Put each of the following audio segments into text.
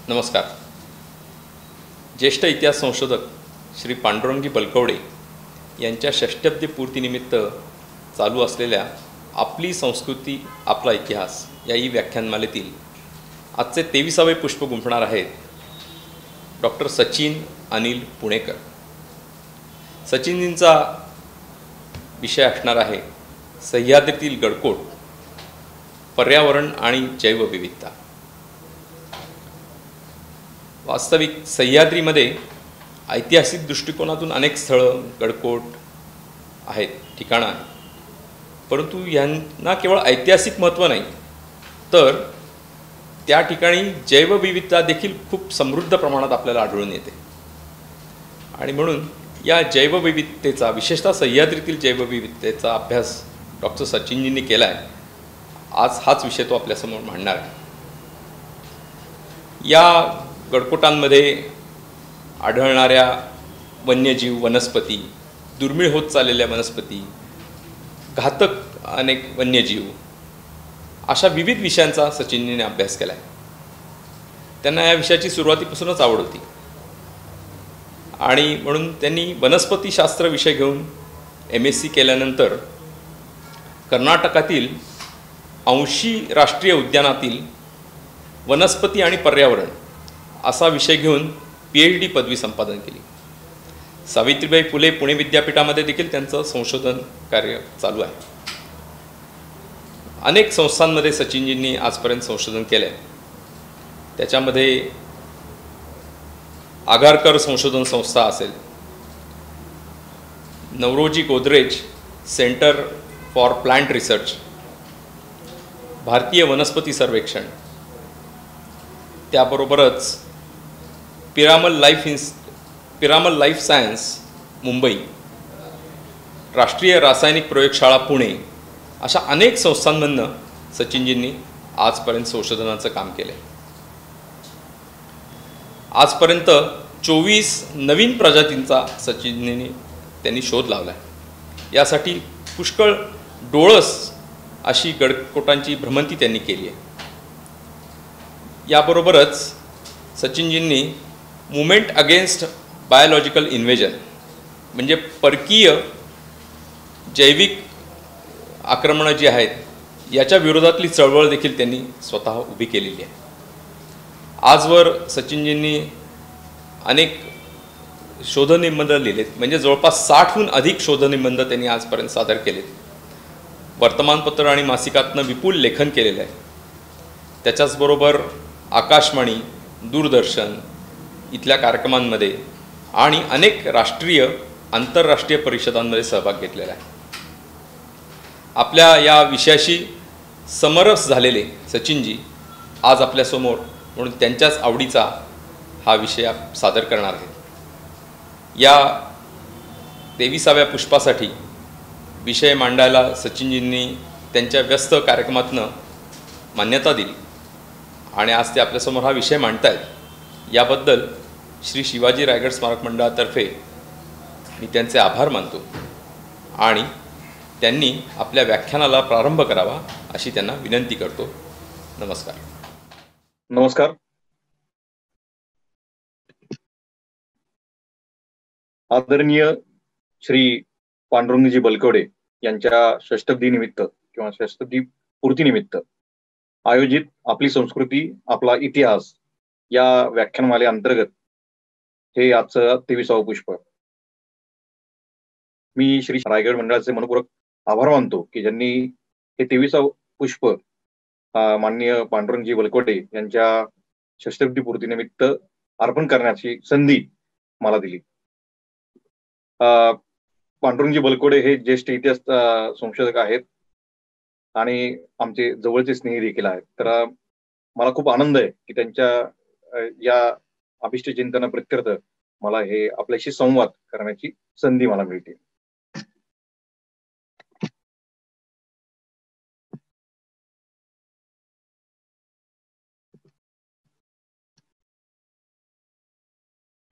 नमस्कार. ज्येष्ठ इतिहास संशोधक श्री पांडुरंगी बलकवडे यांच्या षष्टब्दी पूर्तीनिमित्त चालू असलेल्या आपली संस्कृती आपला इतिहास याही व्याख्यानमालेतील आजचे 23वे पुष्प गुंफणार आहेत डॉक्टर सचिन अनिल पुणेकर. सचिनजींचा विषय असणार आहे सह्याद्रीतील गडकोट, पर्यावरण आणि जैवविविधता. वास्तविक सह्याद्रीमध्ये ऐतिहासिक दृष्टिकोनातून अनेक स्थळं, गडकोट आहेत, ठिकाणं आहेत, परंतु यांना केवळ ऐतिहासिक महत्त्व नाही, तर त्या ठिकाणी जैवविविधता देखील खूप समृद्ध प्रमाणात आपल्याला आढळून येते. आणि म्हणून या जैवविविधतेचा, विशेषतः सह्याद्रीतील जैवविविधतेचा अभ्यास डॉक्टर सचिनजींनी केला आहे. आज हाच विषय तो आपल्यासमोर मांडणार आहे. या गडकोटांमध्ये आढळणाऱ्या वन्यजीव, वनस्पती, दुर्मिळ होत चाललेल्या वनस्पती, घातक अनेक वन्यजीव, अशा विविध विषयांचा सचिनजींनी अभ्यास केला आहे. त्यांना या विषयाची सुरुवातीपासूनच आवड होती आणि म्हणून त्यांनी वनस्पतीशास्त्र विषय घेऊन MSc केल्यानंतर कर्नाटकातील औंशी राष्ट्रीय उद्यानातील वनस्पती आणि पर्यावरण असा विषय घेऊन PhD पदवी संपादन केली. सावित्रीबाई फुले पुणे विद्यापीठामध्ये देखील त्यांचं संशोधन कार्य चालू आहे. अनेक संस्थांमध्ये सचिनजींनी आजपर्यंत संशोधन केलं आहे. त्याच्यामध्ये आगारकर संशोधन संस्था असेल, Naoroji Godrej centre for plant research, भारतीय वनस्पती सर्वेक्षण, त्याबरोबरच पिरामल लाईफ सायन्स मुंबई, राष्ट्रीय रासायनिक प्रयोगशाळा पुणे, अशा अनेक संस्थांमधनं सचिनजींनी आजपर्यंत संशोधनाचं काम केलं आहे. आजपर्यंत 24 नवीन प्रजातींचा सचिनजींनी त्यांनी शोध लावला आहे. यासाठी पुष्कळ डोळस अशी गडकोटांची भ्रमंती त्यांनी केली आहे. याबरोबरच सचिनजींनी मुवमेंट अगेन्स्ट बायोलॉजिकल इन्व्हेजन म्हणजे परकीय जैविक आक्रमणं जी आहेत याच्या विरोधातली चळवळ देखील त्यांनी स्वतः उभी केलेली आहे. आजवर सचिनजींनी अनेक शोधनिबंध लिहिलेत, म्हणजे जवळपास 60हून अधिक शोधनिबंध त्यांनी आजपर्यंत सादर केलेत. वर्तमानपत्र आणि मासिकातनं विपुल लेखन केलेलं आहे. त्याच्याचबरोबर आकाशवाणी, दूरदर्शन इथल्या कार्यक्रमांमध्ये आणि अनेक राष्ट्रीय, आंतरराष्ट्रीय परिषदांमध्ये सहभाग घेतलेला आहे. आपल्या या विषयाशी समरस झालेले सचिनजी आज आपल्यासमोर म्हणून त्यांच्याच आवडीचा हा विषय सादर करणार आहेत. या 23व्या पुष्पासाठी विषय मांडायला सचिनजींनी त्यांच्या व्यस्त कार्यक्रमातनं मान्यता दिली आणि आज ते आपल्यासमोर हा विषय मांडतायत. याबद्दल श्री शिवाजी रायगड स्मारक मंडळातर्फे मी त्यांचे आभार मानतो आणि त्यांनी आपल्या व्याख्यानाला प्रारंभ करावा अशी त्यांना विनंती करतो. नमस्कार. नमस्कार. आदरणीय श्री पांडुरंगजी बलकवडे यांच्या षष्टब्दी निमित्त किंवा षष्टब्दी पूर्तीनिमित्त आयोजित आपली संस्कृती आपला इतिहास या व्याख्यानमाले अंतर्गत हे आजचं 23वं पुष्प. मी श्री रायगड मंडळाचे मनपूर्वक आभार मानतो की ज्यांनी हे 23वं पुष्प माननीय पांडुरंगजी बलकवडे यांच्या षष्टब्दी पूर्तीनिमित्त अर्पण करण्याची संधी मला दिली. पांडुरंगजी बलकवडे हे ज्येष्ठ इतिहास संशोधक आहेत आणि आमचे जवळचे स्नेही देखील आहेत. तर मला खूप आनंद आहे की त्यांच्या या अभिष्ट चिंतना प्रित्यर्थ मला हे आपल्याशी संवाद करण्याची संधी मला मिळते.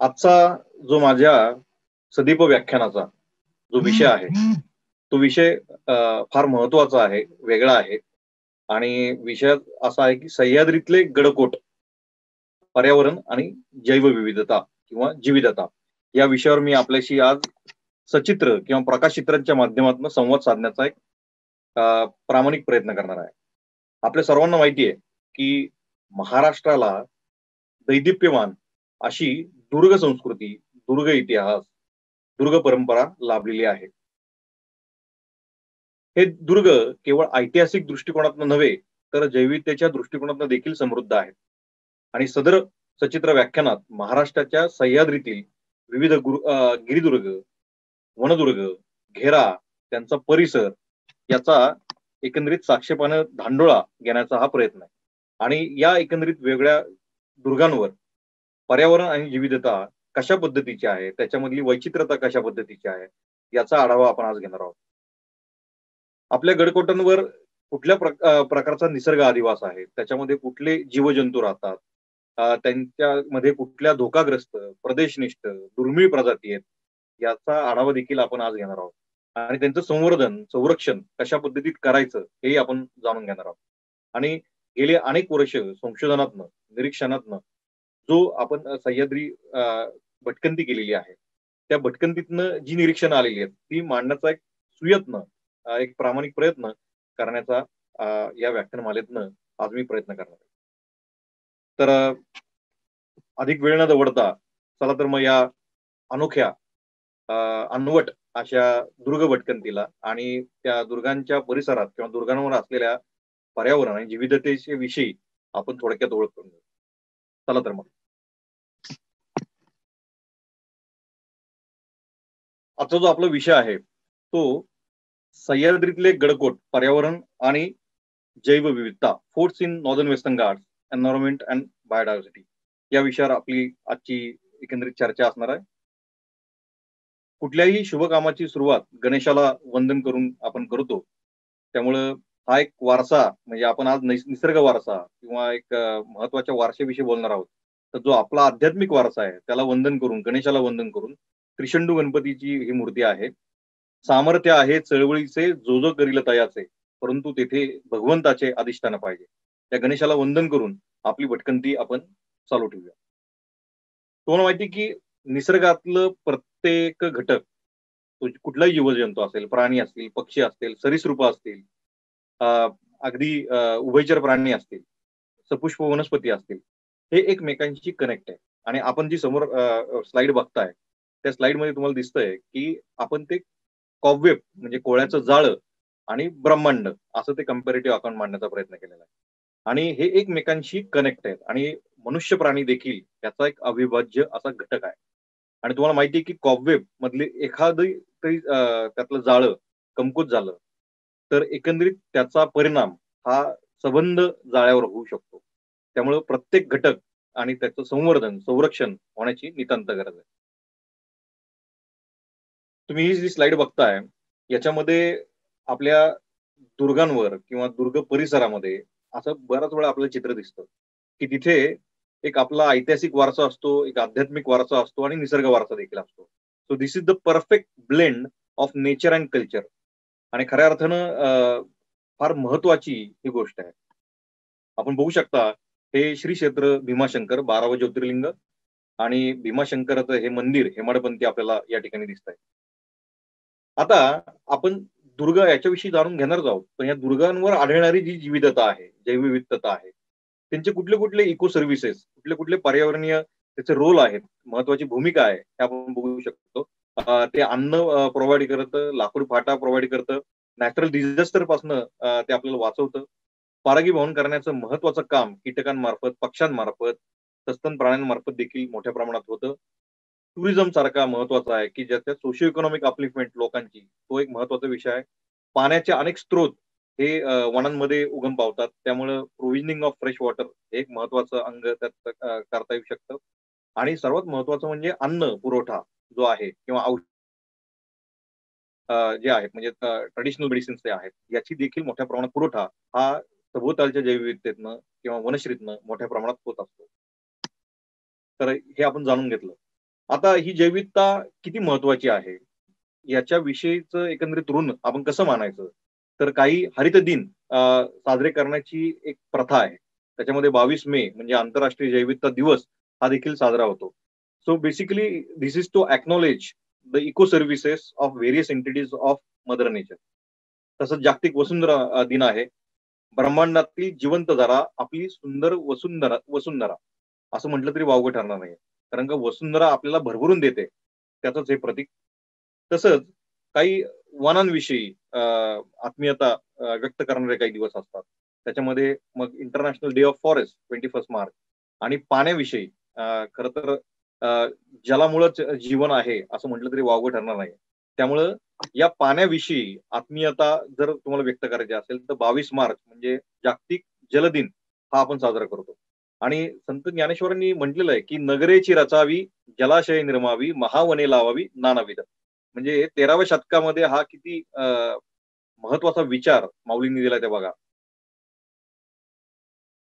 आजचा जो माझ्या सदीप व्याख्यानाचा जो विषय आहे तो विषय फार महत्वाचा आहे, वेगळा आहे आणि विषय असा आहे की सह्याद्रीतले गडकोट पर्यावरण आणि जैवविविधता किंवा जीविदता या विषयावर मी आपल्याशी आज सचित्र किंवा प्रकाशचित्रांच्या माध्यमातून संवाद साधण्याचा एक प्रामाणिक प्रयत्न करणार आहे. आपल्या सर्वांना माहिती आहे की महाराष्ट्राला दैदिप्यमान अशी दुर्ग संस्कृती, दुर्ग इतिहास, दुर्ग परंपरा लाभलेली आहे. हे दुर्ग केवळ ऐतिहासिक दृष्टिकोनातून नव्हे तर जैविधतेच्या दृष्टिकोनातून देखील समृद्ध आहे. आणि सदर सचित्र व्याख्यानात महाराष्ट्राच्या सह्याद्रीतील विविध गिरिदुर्ग, वनदुर्ग, घेरा, त्यांचा परिसर याचा एकंदरीत साक्षेपानं धांडोळा घेण्याचा हा प्रयत्न आहे. आणि या एकंदरीत वेगळ्या दुर्गांवर पर्यावरण आणि जीविदता कशा पद्धतीची आहे, त्याच्यामधली वैचित्र्यता कशा पद्धतीची आहे याचा आढावा आपण आज घेणार आहोत. आपल्या गडकोटांवर कुठल्या प्रकारचा निसर्ग अधिवास आहे, त्याच्यामध्ये कुठले जीवजंतू राहतात, त्यांच्यामध्ये कुठल्या धोकाग्रस्त, प्रदेशनिष्ठ, दुर्मिळ प्रजाती आहेत याचा आढावा देखील आपण आज घेणार आहोत. आणि त्यांचं संवर्धन, संरक्षण कशा पद्धतीत करायचं हेही आपण जाणून घेणार आहोत. आणि गेले अनेक वर्ष संशोधनातनं, निरीक्षणातनं जो आपण सह्याद्री भटकंती केलेली आहे, त्या भटकंतीतनं जी निरीक्षण आलेली आहेत ती मांडण्याचा एक सुयत्न, एक प्रामाणिक प्रयत्न करण्याचा या व्याख्यानमालेतनं आज मी प्रयत्न करणार आहे. तर अधिक वेळ न दवडता चला तर मग या अनोख्या अनवट अशा दुर्ग भटकंतीला आणि त्या दुर्गांच्या परिसरात किंवा दुर्गांवर असलेल्या पर्यावरण आणि विविधतेच्या विषयी आपण थोडक्यात ओळख करून घेऊ. चला तर मग आजचा जो आपला विषय आहे तो सह्याद्रीतले गडकोट, पर्यावरण आणि जैवविविधता, forts in northern western Ghats, environment and biodiversity या विषयावर आपली आजची एकंदरीत चर्चा असणार आहे. कुठल्याही शुभ कामाची सुरुवात गणेशाला वंदन करून आपण करतो. त्यामुळं हा एक वारसा, म्हणजे आपण आज निसर्ग वारसा किंवा एक महत्वाच्या वारशाविषयी बोलणार आहोत. तर जो आपला आध्यात्मिक वारसा आहे त्याला वंदन करून, गणेशाला वंदन करून, त्रिशंडू गणपतीची ही मूर्ती आहे. सामर्थ्य आहे चळवळीचे, जो जो करील तयाचे, परंतु तेथे भगवंताचे अधिष्ठान पाहिजे. त्या गणेशाला वंदन करून आपली भटकंती आपण चालू ठेवूया. तुम्हाला माहिती की निसर्गातलं प्रत्येक घटक, कुठलाही जीवजंतू असेल, प्राणी असतील, पक्षी असतील, सरीसृप असतील, अगदी उभयचर प्राणी असतील, सपुष्प वनस्पती असतील, हे एकमेकांशी कनेक्ट आहे. आणि आपण जी समोर स्लाइड बघताय त्या स्लाइड मध्ये तुम्हाला दिसतंय की आपण ते कॉबवेब म्हणजे कोळ्याचं जाळं आणि ब्रह्मांड असं ते कम्पॅरेटिव्ह अकाउंट मांडण्याचा प्रयत्न केलेला आहे. आणि हे एकमेकांशी कनेक्ट आहेत आणि मनुष्य प्राणी देखील याचा एक अविभाज्य असा घटक आहे. आणि तुम्हाला माहिती आहे की कॉबवेब मधले एखादं तरी त्यातलं जाळं कमकुत झालं तर एकंदरीत त्याचा परिणाम हा सबंध जाळ्यावर होऊ शकतो. त्यामुळे प्रत्येक घटक आणि त्याचं संवर्धन, संरक्षण होण्याची नितांत गरज आहे. तुम्ही ही जी स्लाइड बघताय याच्यामध्ये आपल्या दुर्गांवर किंवा दुर्ग परिसरामध्ये असं बराच वेळा आपलं चित्र दिसतं की तिथे एक आपला ऐतिहासिक वारसा असतो, एक आध्यात्मिक वारसा असतो आणि निसर्ग वारसा देखील असतो. So this is the perfect blend of nature and culture. आणि खऱ्या अर्थानं फार महत्वाची ही गोष्ट आहे. आपण बघू शकता हे श्री क्षेत्र भीमाशंकर, 12वं ज्योतिर्लिंग आणि भीमाशंकराचं हे मंदिर हेमाडपंथी आपल्याला या ठिकाणी दिसत आहे. आता आपण दुर्ग याच्याविषयी जाणून घेणारच आहोत, पण या दुर्गांवर आढळणारी जी विविधता आहे, जैवविविधता आहे, त्यांचे कुठले कुठले इको सर्व्हिसेस, कुठले कुठले पर्यावरणीय त्याचे रोल आहेत, महत्वाची भूमिका आहे हे आपण बघू शकतो. ते अन्न प्रोव्हाइड करतं, लाकूड फाटा प्रोव्हाइड करतं, नॅचरल डिझास्टर पासून ते आपल्याला वाचवतं, परागीभवन करण्याचं महत्वाचं काम कीटकांमार्फत, पक्ष्यांमार्फत, सस्तन प्राण्यांमार्फत देखील मोठ्या प्रमाणात होतं. टुरिझम सारखा महत्वाचा आहे की ज्याच्यात सोशिओ इकॉनॉमिक अपलिफ्टमेंट लोकांची, तो एक महत्वाचा विषय आहे. पाण्याचे अनेक स्त्रोत हे वनांमध्ये उगम पावतात, त्यामुळे प्रोव्हिजनिंग ऑफ फ्रेश वॉटर हे एक महत्वाचं अंग त्यात करता येऊ शकतं. आणि सर्वात महत्वाचं म्हणजे अन्न पुरवठा जो आहे किंवा जे आहेत म्हणजे ट्रेडिशनल मेडिसिन्स जे आहेत याची देखील मोठ्या प्रमाणात पुरवठा हा सभोवतालच्या जैवविविधतेतनं किंवा वनश्रीतनं मोठ्या प्रमाणात होत असतो. तर हे आपण जाणून घेतलं. आता ही जैविकता किती महत्वाची आहे याच्या विषयीचं एकंदरीत ऋण आपण कसं मानायचं, तर काही हरित दिन साजरे करण्याची एक प्रथा आहे. त्याच्यामध्ये 22 मे म्हणजे आंतरराष्ट्रीय जैवविविधता दिवस हा देखील साजरा होतो. So basically this is to acknowledge the eco services of various entities of mother nature. तसंच जागतिक वसुंधरा दिन आहे. ब्रह्मांडातील जिवंत जरा आपली सुंदर वसुंधरा वसुंधरा असं म्हटलं तरी वावगं ठरणार नाही. कारण का वसुंधरा आपल्याला भरभरून देते, त्याचंच हे प्रतीक. तसंच काही वनांविषयी आत्मीयता व्यक्त करणारे काही दिवस असतात. त्याच्यामध्ये मग international day of forest 21 March आणि पाण्याविषयी खरं तर जलामुळंच जीवन आहे असं म्हटलं तरी वावगं ठरणार नाही. त्यामुळं या पाण्याविषयी आत्मीयता जर तुम्हाला व्यक्त करायची असेल तर 22 मार्च म्हणजे जागतिक जलदिन हा आपण साजरा करतो. आणि संत ज्ञानेश्वरांनी म्हटलेलं आहे की नगरेची रचावी, जलाशय निर्मावी, महावने लावावी नानाविध. म्हणजे 13व्या शतकामध्ये हा किती महत्वाचा विचार माऊलींनी दिला ते बघा.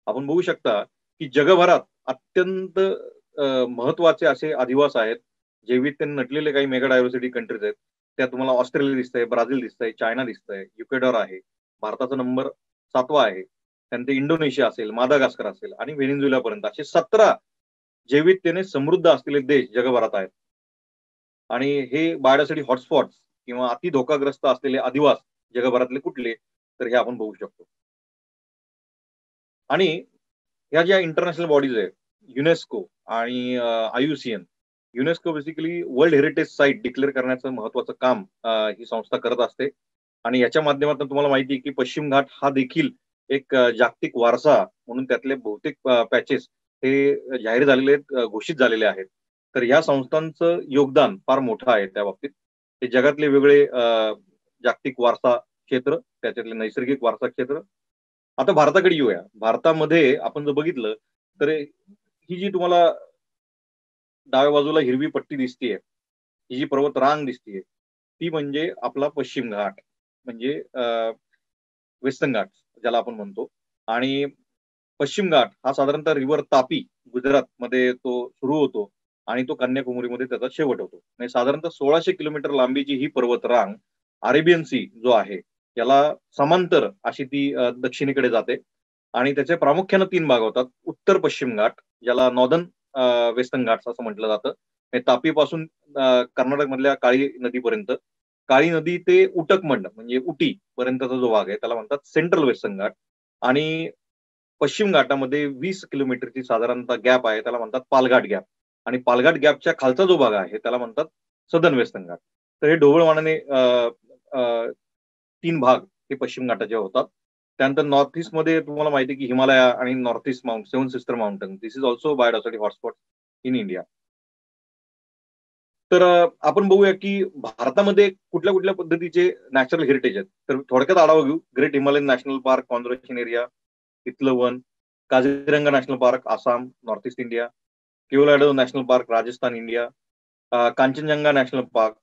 आपण बघू शकता की जगभरात अत्यंत महत्वाचे असे अधिवास आहेत. जैविधतेने नटलेले काही मेगा डायव्हर्सिटी कंट्रीज आहेत. त्यात तुम्हाला ऑस्ट्रेलिया दिसतंय, ब्राझील दिसतंय, चायना दिसतंय, इक्वेडॉर आहे, भारताचा नंबर 7वा आहे. त्यानंतर इंडोनेशिया असेल, मादागास्कर असेल आणि व्हेनेझुएला पर्यंत असे 17 जैविधतेने समृद्ध असलेले देश जगभरात आहेत. आणि हे बायोडायव्हर्सिटी हॉटस्पॉट्स किंवा अति धोकाग्रस्त असलेले अधिवास जगभरातले कुठले, तर हे आपण बघू शकतो. आणि ह्या ज्या इंटरनॅशनल बॉडीज आहेत, युनेस्को आणि IUCN, UNESCO basically world heritage site declare करण्याचं महत्वाचं काम ही संस्था करत असते. आणि याच्या माध्यमातून तुम्हाला माहिती आहे की पश्चिम घाट हा देखील एक जागतिक वारसा म्हणून त्यातले बहुतेक पॅचेस हे जाहीर झालेले आहेत, घोषित झालेले आहेत. तर या संस्थांचं योगदान फार मोठं आहे त्या बाबतीत. ते जगातले वेगळे जागतिक वारसा क्षेत्र, त्याच्यातले नैसर्गिक वारसा क्षेत्र. आता भारताकडे येऊया. भारतामध्ये आपण जर बघितलं तर ही जी तुम्हाला डाव्या बाजूला हिरवी पट्टी दिसतीये, ही जी पर्वत रांग दिसतीये, ती म्हणजे आपला पश्चिम घाट म्हणजे वेस्टर्न घाट ज्याला आपण म्हणतो. आणि पश्चिम घाट हा साधारणतः रिव्हर तापी गुजरातमध्ये तो सुरू होतो आणि तो कन्याकुमारीमध्ये त्याचा शेवट होतो. म्हणजे साधारणतः 1600 किलोमीटर लांबीची ही पर्वत रांग अरेबियन सी जो आहे याला समांतर अशी ती दक्षिणेकडे जाते. आणि त्याचे प्रामुख्याने 3 भाग होतात. उत्तर पश्चिम घाट ज्याला नॉर्दर्न वेस्टर्न घाट्स असं म्हटलं जातं. तापीपासून कर्नाटक मधल्या काळी नदीपर्यंत, काळी नदी ते उटकमंड म्हणजे उटी पर्यंतचा जो भाग आहे त्याला म्हणतात सेंट्रल वेस्टर्न घाट. आणि पश्चिम घाटामध्ये 20 किलोमीटरची साधारणतः गॅप आहे, त्याला म्हणतात पालघाट गॅप. आणि पालघाट गॅपच्या खालचा जो भाग आहे त्याला म्हणतात सदर्न वेस्टर्न घाट. तर हे ढोबळमानाने 3 भाग हे पश्चिम घाटाचे होतात. त्यानंतर नॉर्थ ईस्ट मध्ये तुम्हाला माहिती आहे की हिमालय आणि north east mount 7 sister mountain, this is also biodiversity hotspot in India. तर आपण बघूया की भारतामध्ये कुठल्या कुठल्या पद्धतीचे नॅचरल हेरिटेज आहेत. तर थोडक्यात आढावा घेऊ. Great Himalayan national park conservation area, तिथलं वन. Kaziranga national park Assam north east India, Keoladeo national park Rajasthan India, Kanchenjunga national park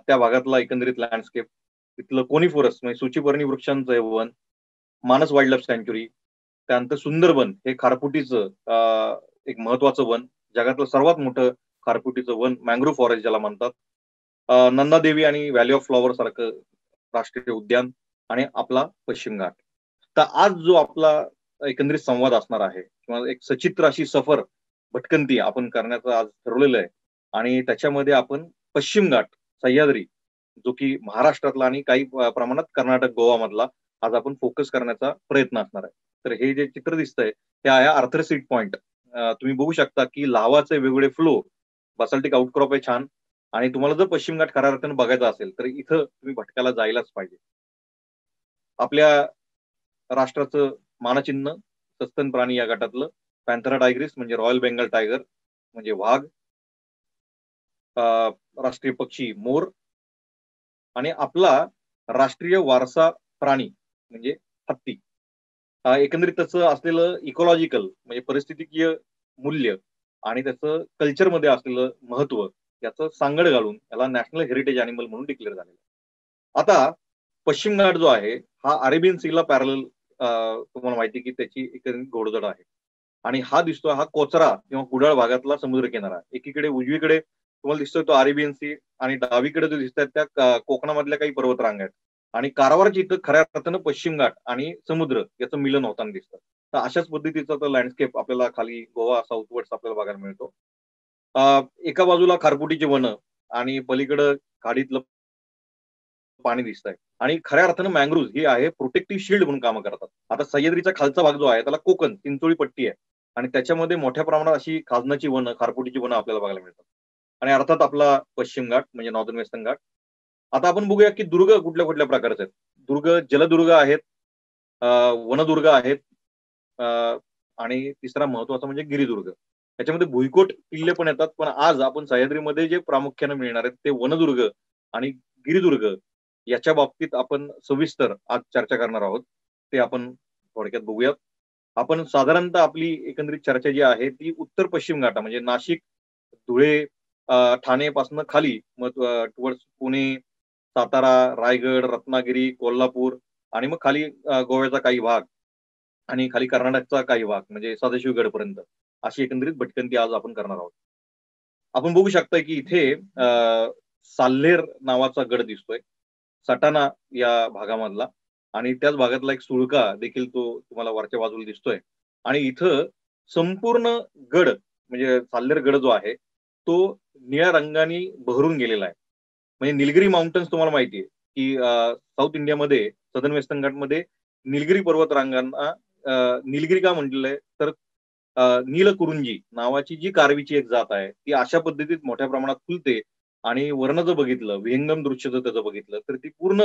त्या भागातला एकंदरीत लँडस्केप, तिथलं कोनिफोरस म्हणजे सूचीपर्णी वृक्षांचं वन, मानस वाईल्ड लाईफ सँच्युरी. त्यानंतर सुंदरबन हे खारफुटीचं एक महत्वाचं वन, जगातलं सर्वात मोठं खारफुटीचं वन, मँग्रोव्ह फॉरेस्ट ज्याला म्हणतात. नंदादेवी आणि व्हॅली ऑफ फ्लॉवर सारखं राष्ट्रीय उद्यान आणि आपला पश्चिम घाट. तर आज जो आपला एकंदरीत संवाद असणार आहे किंवा एक सचित्र अशी सफर भटकंती आपण करण्याचं आज ठरवलेलं आहे. आणि त्याच्यामध्ये आपण पश्चिम घाट सह्याद्री जो की महाराष्ट्रातला आणि काही प्रमाणात कर्नाटक गोवा मधला आज आपण फोकस करण्याचा प्रयत्न असणार आहे. तर हे जे चित्र दिसतंय हे आहे आर्थर सीट पॉइंट. तुम्ही बघू शकता की लावाचे वेगवेगळे फ्लो, बसाल्टिक आउटक्रॉप आहे छान. आणि तुम्हाला जर पश्चिम घाट खऱ्या अर्थानं बघायचा असेल तर इथं तुम्ही भटकायला जायलाच पाहिजे. आपल्या राष्ट्राचं मानचिन्ह सस्तन प्राणी या गटातलं पॅन्थरा टायग्रिस म्हणजे रॉयल बेंगल टायगर म्हणजे वाघ, राष्ट्रीय पक्षी मोर आणि आपला राष्ट्रीय वारसा प्राणी म्हणजे हत्ती. एकंदरीत त्याचं असलेलं इकॉलॉजिकल म्हणजे परिस्थितीकीय मूल्य आणि त्याचं कल्चरमध्ये असलेलं महत्व याचं सांगड घालून याला नॅशनल हेरिटेज अॅनिमल म्हणून डिक्लेअर झालेलं आहे. आता पश्चिम घाट जो आहे हा अरेबियन सीला पॅरल तुम्हाला माहिती की त्याची एकंदरीत घोडदळ आहे. आणि हा दिसतो हा कोचरा किंवा कुडाळ भागातला समुद्र किनारा. एकीकडे उजवीकडे तुम्हाला दिसतोय तो अरेबियन सी आणि डावीकडे जो दिसतात त्या कोकणामधल्या काही पर्वतरांग आहेत. आणि कारवारच्या इथं खऱ्या अर्थानं पश्चिम घाट आणि समुद्र याचं मिलन होताना दिसतं. तर अशाच पद्धतीचा तो लँडस्केप आपल्याला खाली गोवा साऊथवर्ड्स आपल्याला बघायला मिळतो. एका बाजूला खारफुटीची वनं आणि पलीकडं खाडीतलं पाणी दिसतंय आणि खऱ्या अर्थानं मँग्रोव्ह ही आहे प्रोटेक्टिव्ह शील्ड म्हणून कामं करतात. आता सह्याद्रीचा खालचा भाग जो आहे त्याला कोकण, चिंचोळी पट्टी आहे आणि त्याच्यामध्ये मोठ्या प्रमाणात अशी खाजनाची वनं, खारफुटीची वनं आपल्याला बघायला मिळतात. आणि अर्थात आपला पश्चिम घाट म्हणजे नॉर्दर्न वेस्टर्न घाट. आता आपण बघूया की दुर्ग कुठल्या कुठल्या प्रकारचे आहेत. जलदुर्ग आहेत, वनदुर्ग आहेत, अ, आणि तिसरा महत्वाचा म्हणजे गिरिदुर्ग. त्याच्यामध्ये भुईकोट किल्ले पण येतात, पण आज आपण सह्याद्रीमध्ये जे प्रामुख्याने मिळणार आहेत ते वनदुर्ग आणि गिरिदुर्ग याच्या बाबतीत आपण सविस्तर आज चर्चा करणार आहोत. ते आपण थोडक्यात बघूयात. आपण साधारणतः आपली एकंदरीत चर्चा जी आहे ती उत्तर पश्चिम घाटा म्हणजे नाशिक, धुळे, ठाणेपासून खाली मग टुवर्ड्स पुणे, सातारा, रायगड, रत्नागिरी, कोल्हापूर आणि मग खाली गोव्याचा काही भाग आणि खाली कर्नाटकचा काही भाग म्हणजे सदाशिवगडपर्यंत अशी एकंदरीत भटकंती आज आपण करणार आहोत. आपण बघू शकता की इथे साल्हेर नावाचा गड दिसतोय, सटाणा या भागामधला आणि त्याच भागातला एक सुळका देखील तो तुम्हाला वरच्या बाजूला दिसतोय. आणि इथं संपूर्ण गड म्हणजे साल्हेर गड जो आहे तो निळ्या रंगाने बहरून गेलेला आहे. म्हणजे निलगिरी माउंटन्स तुम्हाला माहिती आहे की साऊथ इंडियामध्ये सदर्न वेस्टर्न घाटमध्ये निलगिरी पर्वत रांगांना निलगिरी का म्हटलेलं आहे तर नीलकुरुंजी नावाची जी कारवीची एक जात आहे ती अशा पद्धतीत मोठ्या प्रमाणात फुलते आणि वर्ण जर बघितलं, विहंगम दृश्य जर त्याचं बघितलं तर ती पूर्ण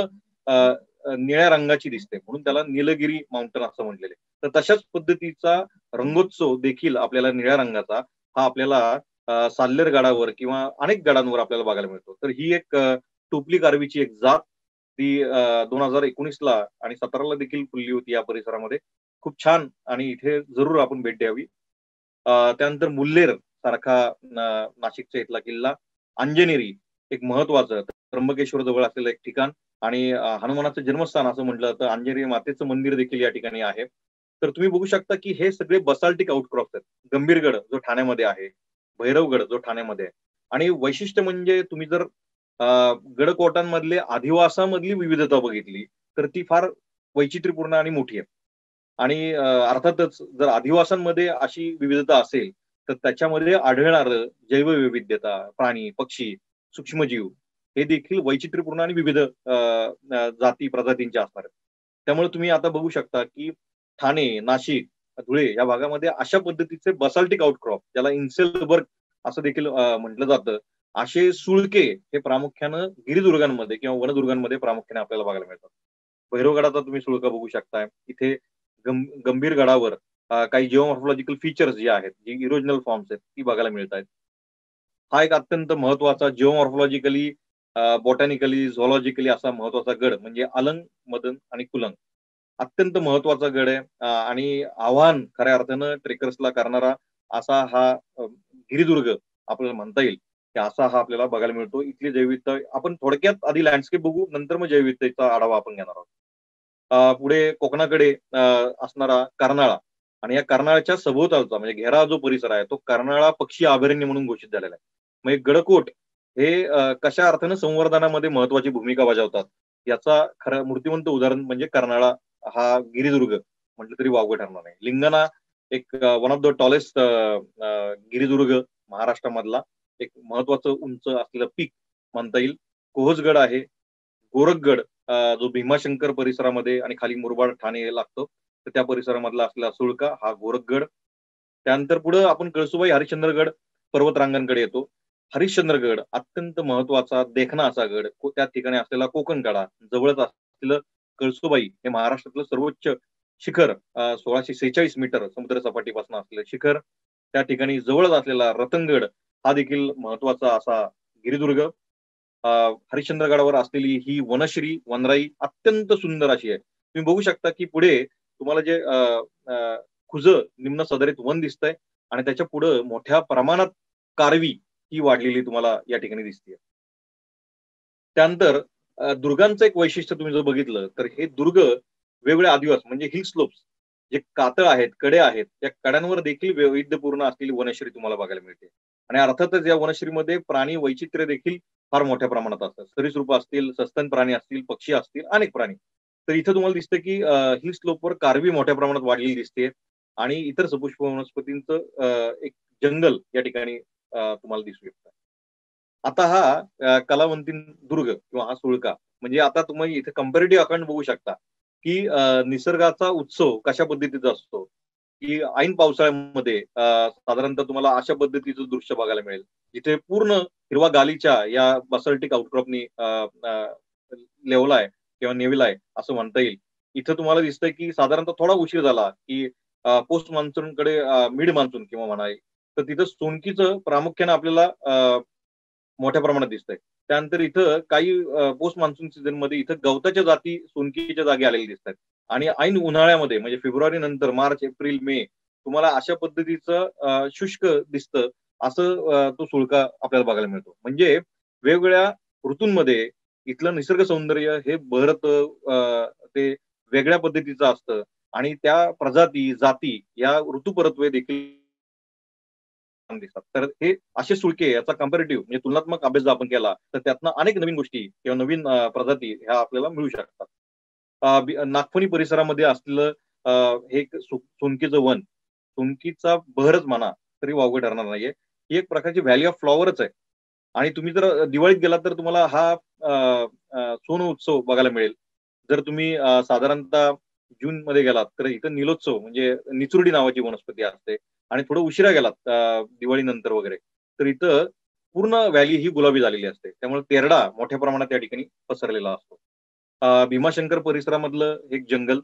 निळ्या रंगाची दिसते, म्हणून त्याला निलगिरी माउंटन असं म्हटलेलं आहे. तर तशाच पद्धतीचा रंगोत्सव देखील आपल्याला निळ्या रंगाचा हा आपल्याला साल्हेर गडावर किंवा अनेक गडांवर आपल्याला बघायला मिळतो. तर ही एक टोपली कारवीची एक जात ती 2019ला आणि 17ला देखील फुलली होती या परिसरामध्ये. खूप छान आणि इथे जरूर आपण भेट द्यावी. त्यानंतर मुल्हेर सारखा नाशिकच्या इथला किल्ला, अंजनेरी एक महत्वाचं त्र्यंबकेश्वर जवळ असलेलं एक ठिकाण आणि हनुमानाचं जन्मस्थान असं म्हटलं तर अंजनेरी मातेचं मंदिर देखील या ठिकाणी आहे. तर तुम्ही बघू शकता की हे सगळे बसाल्टिक आउटक्रॉप्स आहेत. गंभीरगड जो ठाण्यामध्ये आहे, भैरवगड जो ठाण्यामध्ये आहे आणि वैशिष्ट्य म्हणजे तुम्ही जर गडकोटांमधले अधिवासामधली विविधता बघितली तर ती फार वैचित्र्यपूर्ण आणि मोठी आहे. आणि अर्थातच जर अधिवासांमध्ये अशी विविधता असेल तर त्याच्यामध्ये आढळणारं जैवविविधता, प्राणी, पक्षी, सूक्ष्मजीव हे देखील वैचित्र्यपूर्ण आणि विविध जाती प्रजातींचे असणार आहेत. त्यामुळे तुम्ही आता बघू शकता की ठाणे, नाशिक, धुळे या भागामध्ये अशा पद्धतीचे बसाल्टिक आउटक्रॉप ज्याला इन्सेलबर्ग असं देखील म्हटलं जातं, असे सुळके हे प्रामुख्यानं गिरिदुर्गांमध्ये किंवा वनदुर्गांमध्ये प्रामुख्याने आपल्याला बघायला मिळतात. भैरवगडाचा तुम्ही सुळका बघू शकताय. इथे गंभीर गडावर काही जिओमॉर्फॉलॉजिकल फीचर्स जे आहेत, जी इरोजनल फॉर्म्स आहेत ती बघायला मिळत आहेत. हा एक अत्यंत महत्वाचा जिओमॉर्फॉलॉजिकली, बॉटॅनिकली, झॉलॉजिकली असा महत्वाचा गड म्हणजे अलंग, मदन आणि कुलंग. अत्यंत महत्वाचा गड आहे आणि आव्हान खऱ्या अर्थानं ट्रेकर्सला करणारा असा हा गिरिदुर्ग आपल्याला म्हणता येईल की असा हा आपल्याला बघायला मिळतो. इथली जैविकता आपण थोडक्यात आधी लँडस्केप बघू, नंतर मग जैविकतेचा आढावा आपण घेणार आहोत. पुढे कोकणाकडे असणारा कर्नाळा आणि या कर्नाळ्याच्या सभोवतालचा म्हणजे घेरा जो परिसर आहे तो कर्नाळा पक्षी अभयारण्य म्हणून घोषित झालेला आहे. म्हणजे गडकोट हे कशा अर्थानं संवर्धनामध्ये महत्वाची भूमिका बजावतात याचा खरं मूर्तिमंत उदाहरण म्हणजे कर्नाळा हा गिरिदुर्ग म्हटलं तरी वावगं ठरणार नाही. लिंगाणा एक वन ऑफ द टॉलेस्ट गिरिदुर्ग महाराष्ट्रामधला एक महत्वाचं उंच असलेलं पीक म्हणता येईल. कोहजगड आहे, गोरखगड जो भीमाशंकर परिसरामध्ये आणि खाली मुरबाड ठाणे लागतो तर त्या परिसरामधला असलेला सुळका हा गोरखगड. त्यानंतर पुढे आपण कळसुबाई हरिश्चंद्रगड पर्वतरांगांकडे येतो. हरिश्चंद्रगड अत्यंत महत्वाचा देखणा असा गड, त्या ठिकाणी असलेला कोकण कडा, जवळच असलेलं कळसुबाई हे महाराष्ट्रातलं सर्वोच्च शिखर 1646 मीटर समुद्र सपाटीपासून असलेलं शिखर, त्या ठिकाणी जवळच असलेला रतनगड हा देखील महत्वाचा असा गिरिदुर्ग. हरिश्चंद्रगडावर असलेली ही वनश्री वनराई अत्यंत सुंदर अशी आहे. तुम्ही बघू शकता की पुढे तुम्हाला जे खुज निम्न सदरीत वन दिसतंय आणि त्याच्या पुढे मोठ्या प्रमाणात कारवी ही वाढलेली तुम्हाला या ठिकाणी दिसते. त्यानंतर दुर्गांचं एक वैशिष्ट्य तुम्ही जर बघितलं तर हे दुर्ग वेगवेगळे आदिवास म्हणजे हिल स्लोप्स जे कातळ आहेत, कडे आहेत, त्या कड्यांवर देखील वैविध्यपूर्ण असलेली वनश्री तुम्हाला बघायला मिळते. आणि अर्थातच या वनश्रीमध्ये प्राणी वैचित्र्य देखील फार मोठ्या प्रमाणात असतात. सरीसृप असतील, सस्तन प्राणी असतील, पक्षी असतील, अनेक प्राणी. तर इथं तुम्हाला दिसतं की हिल स्लोपवर कारवी मोठ्या प्रमाणात वाढलेली दिसते. आणि इतर सपुष्प वनस्पतींचं एक जंगल या ठिकाणी तुम्हाला दिसू शकतं. आता हा कलावंतीन दुर्ग किंवा हा सुळका म्हणजे आता तुम्ही इथे कम्पॅरेटिव्ह अकाउंट बघू शकता की निसर्गाचा उत्सव कशा पद्धतीचा असतो, की ऐन पावसाळ्यामध्ये साधारणतः तुम्हाला अशा पद्धतीचं दृश्य बघायला मिळेल, जिथे पूर्ण हिरवा गालीच्या या बसल्टिक आउटक्रॉपनी लेवलाय किंवा नेविलाय असं म्हणता येईल. इथं तुम्हाला दिसतंय की साधारणतः थोडा उशीर झाला की पोस्ट मान्सूनकडे मिड मान्सून किंवा म्हणाय तर तिथं सोनकीचं प्रामुख्याने आपल्याला मोठ्या प्रमाणात दिसतंय. त्यानंतर इथं काही पोस्ट मान्सून सीझन मध्ये इथं गवताच्या जाती सोनकीच्या जागी आलेल्या दिसतात आणि ऐन उन्हाळ्यामध्ये म्हणजे फेब्रुवारी नंतर मार्च, एप्रिल, मे तुम्हाला अशा पद्धतीचं शुष्क दिसतं असं तो सुळका आपल्याला बघायला मिळतो. म्हणजे वेगवेगळ्या ऋतूंमध्ये इथलं निसर्ग सौंदर्य हे ते वेगळ्या पद्धतीचं असतं आणि त्या प्रजाती, जाती या ऋतुपरत्वे देखील दिसतात. तर हे असे सुळके याचा कम्पॅरेटिव्ह म्हणजे तुलनात्मक अभ्यास जर आपण केला, तर त्यातनं अनेक नवीन गोष्टी किंवा नवीन प्रजाती ह्या आपल्याला मिळू शकतात. नागफणी परिसरामध्ये असलेलं हे एक सोनकीचं वन, सोनकीचा बहरच म्हणा तरी वावगं ठरणार नाहीये. ही एक प्रकारची व्हॅली ऑफ फ्लॉवरच आहे. आणि तुम्ही जर दिवाळीत गेलात तर तुम्हाला हा सोन उत्सव बघायला मिळेल. जर तुम्ही साधारणतः जूनमध्ये गेलात तर इथं नीलोत्सव म्हणजे निचुर्डी नावाची वनस्पती असते आणि थोडं उशिरा गेलात दिवाळीनंतर वगैरे तर इथं पूर्ण व्हॅली ही गुलाबी झालेली असते. त्यामुळे तेरडा मोठ्या प्रमाणात त्या ठिकाणी पसरलेला असतो. भीमाशंकर परिसरामधलं एक जंगल,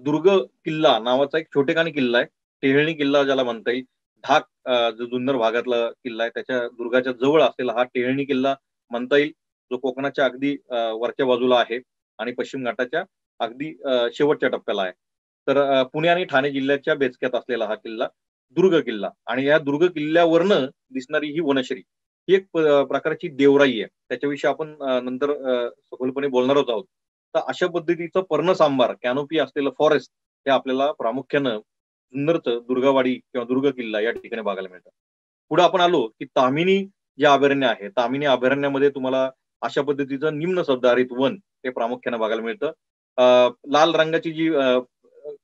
दुर्ग किल्ला नावाचा एक छोटेखानी किल्ला आहे. टेहळणी किल्ला ज्याला म्हणता येईल. ढाक जो जुन्नर भागातला किल्ला आहे त्याच्या दुर्गाच्या जवळ असलेला हा टेहळणी किल्ला म्हणता येईल, जो कोकणाच्या अगदी वरच्या बाजूला आहे आणि पश्चिम घाटाच्या अगदी शेवटच्या टप्प्याला आहे. तर पुणे आणि ठाणे जिल्ह्याच्या बेचक्यात असलेला हा किल्ला दुर्ग किल्ला आणि या दुर्ग किल्ल्यावरनं दिसणारी ही वनश्री ही एक प्रकारची देवराई आहे. त्याच्याविषयी आपण नंतर सखोलपणे बोलणारच आहोत. तर अशा पद्धतीचं पर्णसांबार कॅनोपी असलेलं फॉरेस्ट हे आपल्याला प्रामुख्यानं जुन्नरचं दुर्गावाडी किंवा दुर्ग किल्ला या ठिकाणी बघायला मिळतं. पुढे आपण आलो की तामिनी जे अभयारण्य आहे, तामिनी अभयारण्यामध्ये तुम्हाला अशा पद्धतीचं निम्न सदाहरित वन हे प्रामुख्यानं बघायला मिळतं. लाल रंगाची जी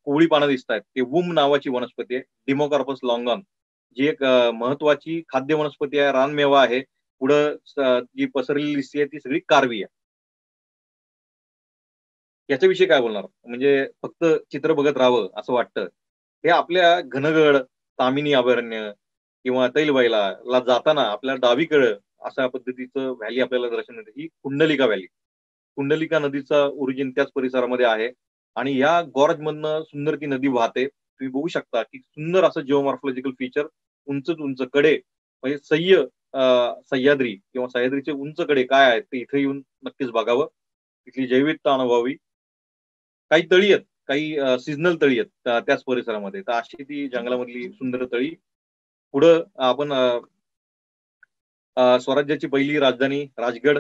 कोवळी पानं दिसत आहेत ते वूम नावाची वनस्पती आहे. डिमोकॉर्पस लॉंगॉन जी एक महत्वाची खाद्य वनस्पती आहे, रानमेवा आहे. पुढं जी पसरलेली दिसते ती सगळी कारवी आहे. याच्याविषयी काय बोलणार? म्हणजे फक्त चित्र बघत राहावं असं वाटतं. हे आपल्या घनगड, तामिनी अभयारण्य किंवा तैलबैला ला जाताना आपल्याला डावीकडं अशा पद्धतीचं व्हॅली आपल्याला दर्शन येते. ही कुंडलिका व्हॅली. कुंडलिका नदीचा ओरिजिन त्याच परिसरामध्ये आहे आणि या गॉर्जमधनं सुंदर ती नदी वाहते. तुम्ही बघू शकता की सुंदर असं जिओमॉर्फॉलॉजिकल फीचर उंचच उंच कडे म्हणजे सह्याद्री किंवा सह्याद्रीचे उंच कडे काय आहेत ते इथे येऊन नक्कीच बघावं. तिथली जैविकता अनुभवावी. काही तळी आहेत, काही सीझनल तळी आहेत त्याच परिसरामध्ये. तर अशी ती जंगलामधली सुंदर तळी. पुढं आपण स्वराज्याची पहिली राजधानी राजगड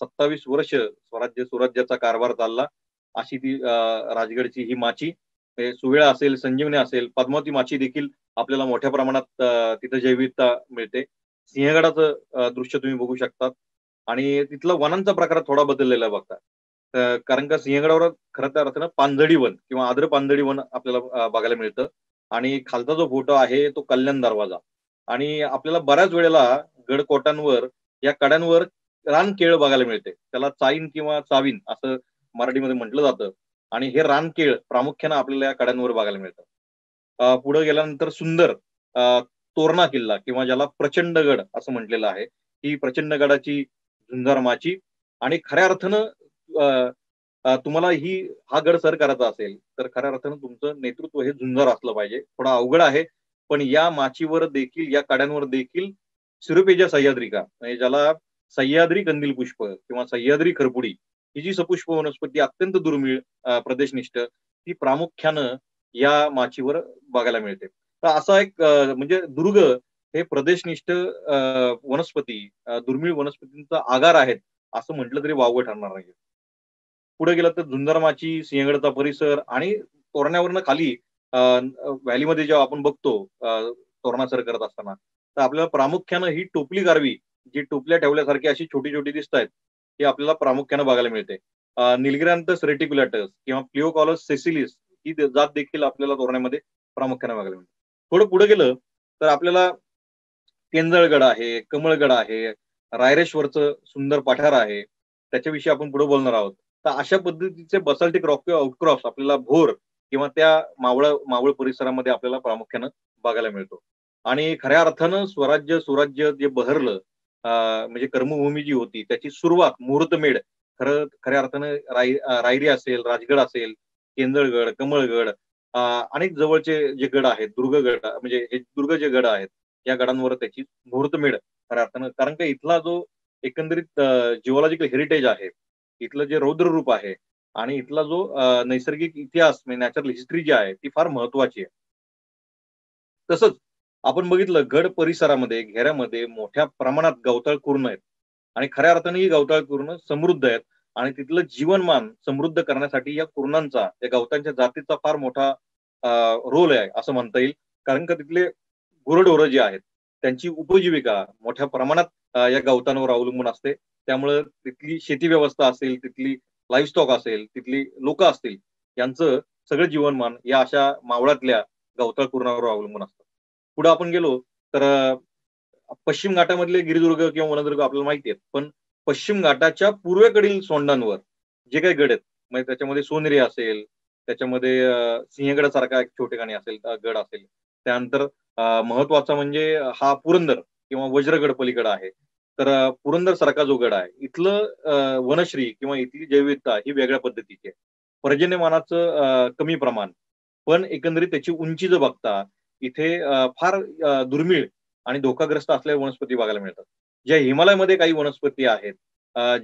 27 वर्ष सुराज्याचा कारभार चालला. अशी ती राजगडची ही माची. सुवेळा असेल, संजीवनी असेल, पद्मावती माची देखील आपल्याला मोठ्या प्रमाणात तिथं जैविकता मिळते. सिंहगडाचं दृश्य तुम्ही बघू शकता आणि तिथला वनांचा प्रकार थोडा बदललेला आहे बघता. कारण का सिंहगडावर खरं तर अर्थानं पानझडी वन किंवा आदर पानझडी वन आपल्याला बघायला मिळतं आणि खालचा जो फोटो आहे तो कल्याण दरवाजा आणि आपल्याला बऱ्याच वेळेला गडकोटांवर या कड्यांवर रानकेळ बघायला मिळते. त्याला चाईन किंवा चावीन असं मराठीमध्ये म्हटलं जातं आणि हे रानकेळ प्रामुख्यानं आपल्याला या कड्यांवर बघायला मिळतं. पुढे गेल्यानंतर सुंदर तोरणा किल्ला किंवा ज्याला प्रचंडगड असं म्हटलेलं आहे. ही प्रचंडगडाची झुंजार माची आणि खऱ्या अर्थानं तुम्हाला हा गड सर करायचा असेल तर खऱ्या अर्थानं तुमचं नेतृत्व हे झुंजार असलं पाहिजे. थोडं अवघड आहे, पण या माचीवर देखील या कड्यांवर देखील सिरोपेजा सह्याद्रिका म्हणजे ज्याला सह्याद्री कंदील पुष्प किंवा सह्याद्री खरपुडी ही जी सपुष्प वनस्पती अत्यंत दुर्मिळ प्रदेशनिष्ठ ती प्रामुख्यानं या माचीवर बघायला मिळते. तर असा एक म्हणजे दुर्ग हे प्रदेशनिष्ठ वनस्पती दुर्मिळ वनस्पतींचा आगार आहेत असं म्हटलं तरी वावगं ठरणार नाही. पुढे गेलं तर झुंजार माची, सिंहगडचा परिसर आणि तोरण्यावरनं खाली व्हॅलीमध्ये जेव्हा आपण बघतो तोरणा सर करत असताना तर आपल्याला प्रामुख्यानं ही टोपली गारवी जी टोपल्या ठेवल्यासारखी अशी छोटी छोटी दिसत आहेत ही आपल्याला प्रामुख्यानं बघायला मिळते. निलगिरांतस रेटिक्युलेटस किंवा प्लिओकॉलस सेसिलिस ही जात देखील आपल्याला तोरण्यामध्ये प्रामुख्याने बघायला मिळते. थोडं पुढे गेलं तर आपल्याला केंजळगड आहे, कमळगड आहे, रायरेश्वरचं सुंदर पठार आहे, त्याच्याविषयी आपण पुढे बोलणार आहोत. तर अशा पद्धतीचे बसाल्टिक रॉक किंवा आउटक्रॉप्स आपल्याला भोर किंवा त्या मावळ परिसरामध्ये आपल्याला प्रामुख्यानं बघायला मिळतो. आणि खऱ्या अर्थानं स्वराज्य सुराज्य जे बहरलं, म्हणजे कर्मभूमी जी होती त्याची सुरुवात मुहूर्तमेढ खऱ्या अर्थानं रायरी असेल, राजगड असेल, केंजळगड, कमळगड, अनेक जवळचे जे गड आहेत, दुर्गगड म्हणजे हे दुर्ग जे गड आहेत, या गडांवर त्याची मुहूर्तमेढ खऱ्या अर्थानं, कारण का इथला जो एकंदरीत जिओलॉजिकल हेरिटेज आहे, इथलं जे रौद्र रूप आहे आणि इथला जो नैसर्गिक इतिहास म्हणजे नॅचरल हिस्ट्री जी आहे ती फार महत्वाची आहे. तसंच आपण बघितलं गड परिसरामध्ये घेऱ्यामध्ये मोठ्या प्रमाणात गवताळ कुर्ण आहेत आणि खऱ्या अर्थाने ही गवताळ कुर्ण समृद्ध आहेत आणि तिथलं जीवनमान समृद्ध करण्यासाठी या कुर्णांचा या गवतांच्या जातीचा फार मोठा रोल आहे असं म्हणता येईल. कारण का तिथले गुरढोरं जी आहेत त्यांची उपजीविका मोठ्या प्रमाणात या गवतांवर अवलंबून असते. त्यामुळं तिथली शेती व्यवस्था असेल, तिथली लाईव्हस्टॉक असेल, तिथली लोक असतील, यांचं सगळं जीवनमान या अशा मावळातल्या गवताळ कुर्णावर अवलंबून असतं. पुढे आपण गेलो तर पश्चिम घाटामधले गिरिदुर्ग किंवा वनदुर्ग आपल्याला माहिती आहेत, पण पश्चिम घाटाच्या पूर्वेकडील सोंडांवर जे काही गड आहेत, म्हणजे त्याच्यामध्ये सोनेरी असेल, त्याच्यामध्ये सिंहगडासारखा एक छोटेखानी असेल गड असेल, त्यानंतर महत्वाचा म्हणजे हा पुरंदर किंवा वज्रगड पलीकडे आहे. तर पुरंदर सारखा जो गड आहे, इथलं वनश्री किंवा इथली जैविकता ही वेगळ्या पद्धतीची आहे. पर्जन्यमानाचं कमी प्रमाण, पण एकंदरीत त्याची उंची जर बघता इथे फार दुर्मिळ आणि धोकाग्रस्त असलेल्या वनस्पती बघायला मिळतात. ज्या हिमालयामध्ये काही वनस्पती आहेत,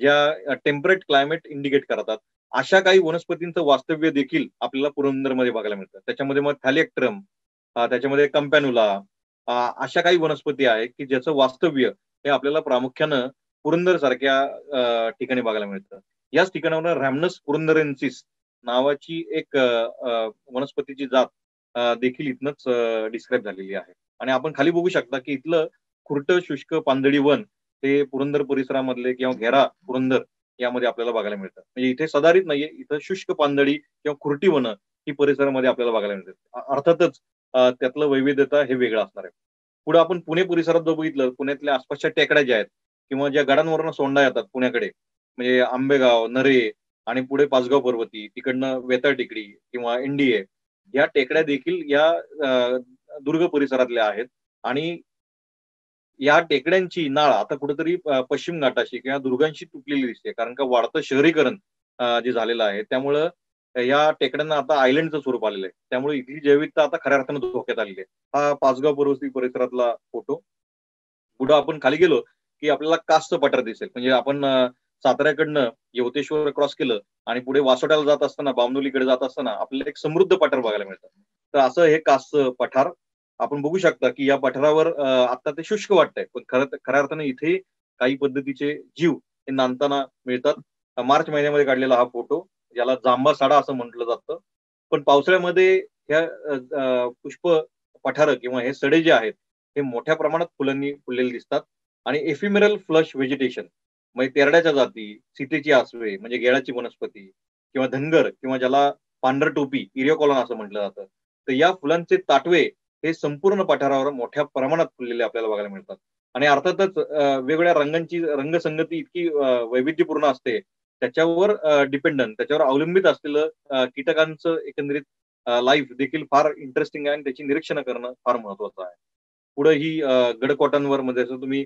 ज्या टेम्परेट क्लायमेट इंडिकेट करतात, अशा काही वनस्पतींचं वास्तव्य देखील आपल्याला पुरंदरमध्ये बघायला मिळतं. त्याच्यामध्ये मग थॅलिएक्ट्रम, त्याच्यामध्ये कंपॅन्युला, अशा काही वनस्पती आहेत की ज्याचं वास्तव्य हे आपल्याला प्रामुख्यानं पुरंदर सारख्या ठिकाणी बघायला मिळतं. याच ठिकाणावर रॅमनस पुरंदरेन्सिस नावाची एक वनस्पतीची जात देखील इथनच डिस्क्राईब झालेली आहे. आणि आपण खाली बघू शकता की इथलं खुरट शुष्क पानझडी वन हे पुरंदर परिसरामधले किंवा घेरा पुरंदर यामध्ये आपल्याला बघायला मिळतं. म्हणजे इथे सदाहरित नाहीये, इथं शुष्क पानझडी किंवा खुरटी वन ही परिसरामध्ये आपल्याला बघायला मिळतात. अर्थातच त्यातलं वैविध्यता हे वेगळं असणार आहे. पुढे आपण पुणे परिसरात जर बघितलं, पुण्यातल्या आसपासच्या टेकड्या ज्या आहेत किंवा ज्या गडांवरनं सोंडा येतात पुण्याकडे, म्हणजे आंबेगाव, नरे आणि पुढे पाचगाव पर्वती, तिकडनं वेताळ टेकडी किंवा एनडीए, या टेकड्या देखील या दुर्ग परिसरातल्या आहेत. आणि या टेकड्यांची नाळ आता कुठेतरी पश्चिम घाटाशी किंवा दुर्गांशी तुटलेली दिसते, कारण का वाढतं शहरीकरण जे झालेलं आहे त्यामुळं या टेकड्यांना आता आयलंडचं स्वरूप आलेलं आहे. त्यामुळे इथली जैविकता आता खऱ्या अर्थानं धोक्यात आलेली आहे. हा पाचगाव पर्वती परिसरातला फोटो. पुढं आपण खाली गेलो की आपल्याला कासचं पठार दिसेल. म्हणजे आपण साताऱ्याकडनं यवतेश्वर क्रॉस केलं आणि पुढे वासोट्याला जात असताना, बामनोलीकडे जात असताना आपल्याला एक समृद्ध पठार बघायला मिळतं. तर असं हे कासचं पठार आपण बघू शकता की या पठारावर आता ते शुष्क वाटतंय, पण खऱ्या अर्थाने इथे काही पद्धतीचे जीव हे नांदताना मिळतात. मार्च महिन्यामध्ये काढलेला हा फोटो, ज्याला जांभा साडा असं म्हटलं जातं. पण पावसाळ्यामध्ये ह्या पुष्प पठार किंवा हे सडे जे आहेत हे मोठ्या प्रमाणात फुलांनी फुललेले दिसतात. आणि एफिमेरल फ्लश व्हेजिटेशन म्हणजे तेरड्याच्या जाती, सीतेची आसवे म्हणजे गेळाची वनस्पती किंवा धनगर किंवा ज्याला पांढर टोपी इरिओकॉलॉन असं म्हटलं जातं, तर या फुलांचे ताटवे हे संपूर्ण पठारावर मोठ्या प्रमाणात फुललेले आपल्याला बघायला मिळतात. आणि अर्थातच वेगवेगळ्या रंगांची रंगसंगती इतकी वैविध्यपूर्ण असते, त्याच्यावर डिपेंडंट, त्याच्यावर अवलंबित असलेलं कीटकांचं एकंदरीत लाईफ देखील फार इंटरेस्टिंग आहे आणि त्याची निरीक्षण करणं फार महत्वाचं आहे. पुढे ही गडकोटांवर म्हणजे जसं तुम्ही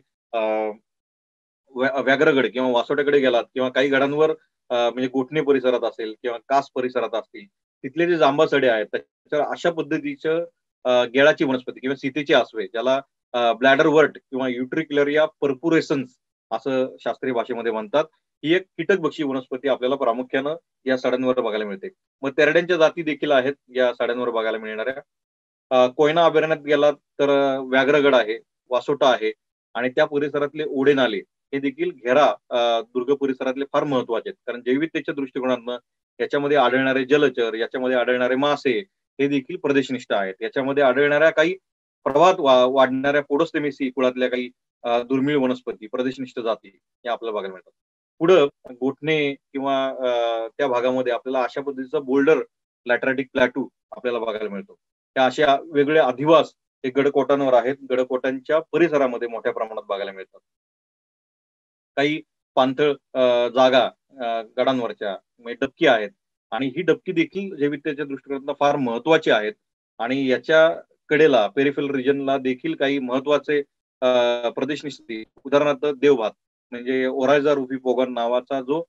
व्याघ्रगड किंवा वासोट्याकडे गेलात किंवा काही गडांवर म्हणजे गोठणे परिसरात असेल किंवा कास परिसरात असतील, तिथले जे जांभा सडे आहेत त्याच्यावर अशा पद्धतीचं गेळाची वनस्पती किंवा सीतेची आसवे, ज्याला ब्लॅडर वर्ट किंवा युट्रिक्युलरिया पर्पुरेसन्स असं शास्त्रीय भाषेमध्ये म्हणतात, ही एक कीटकभक्षी वनस्पती आपल्याला प्रामुख्यानं या साड्यांवर बघायला मिळते. मग तेरड्यांच्या जाती देखील आहेत या साड्यांवर बघायला मिळणाऱ्या. कोयना अभयारण्यात गेलात तर व्याघ्रगड आहे, वासोटा आहे आणि त्या परिसरातले ओढे नाले हे देखील घेरा दुर्ग परिसरातले फार महत्वाचे आहेत. कारण जैविकतेच्या दृष्टिकोनातनं याच्यामध्ये आढळणारे जलचर, याच्यामध्ये आढळणारे मासे हे देखील प्रदेशनिष्ठ आहेत. याच्यामध्ये आढळणाऱ्या काही प्रवाहात वाढणाऱ्या पोडोस्टेमेसी कुळातल्या काही दुर्मिळ वनस्पती, प्रदेशनिष्ठ जाती या आपल्याला बघायला मिळतात. पुढं गोठणे किंवा त्या भागामध्ये आपल्याला अशा पद्धतीचा बोल्डर लॅटराटिक प्लॅटू आपल्याला बघायला मिळतो. त्या अशा वेगळे अधिवास हे गडकोटांवर आहेत, गडकोटांच्या परिसरामध्ये मोठ्या प्रमाणात बघायला मिळतात. काही पाणथळ जागा गडांवरच्या म्हणजे डबकी आहेत आणि ही डबकी देखील जैविकतेच्या दृष्टिकोनातून फार महत्वाची आहेत आणि याच्या कडेला पेरिफेरल रिजनला देखील काही महत्वाचे प्रदेश निसते. उदाहरणार्थ देवभात म्हणजे ओरायझा रुफी पोगन नावाचा जो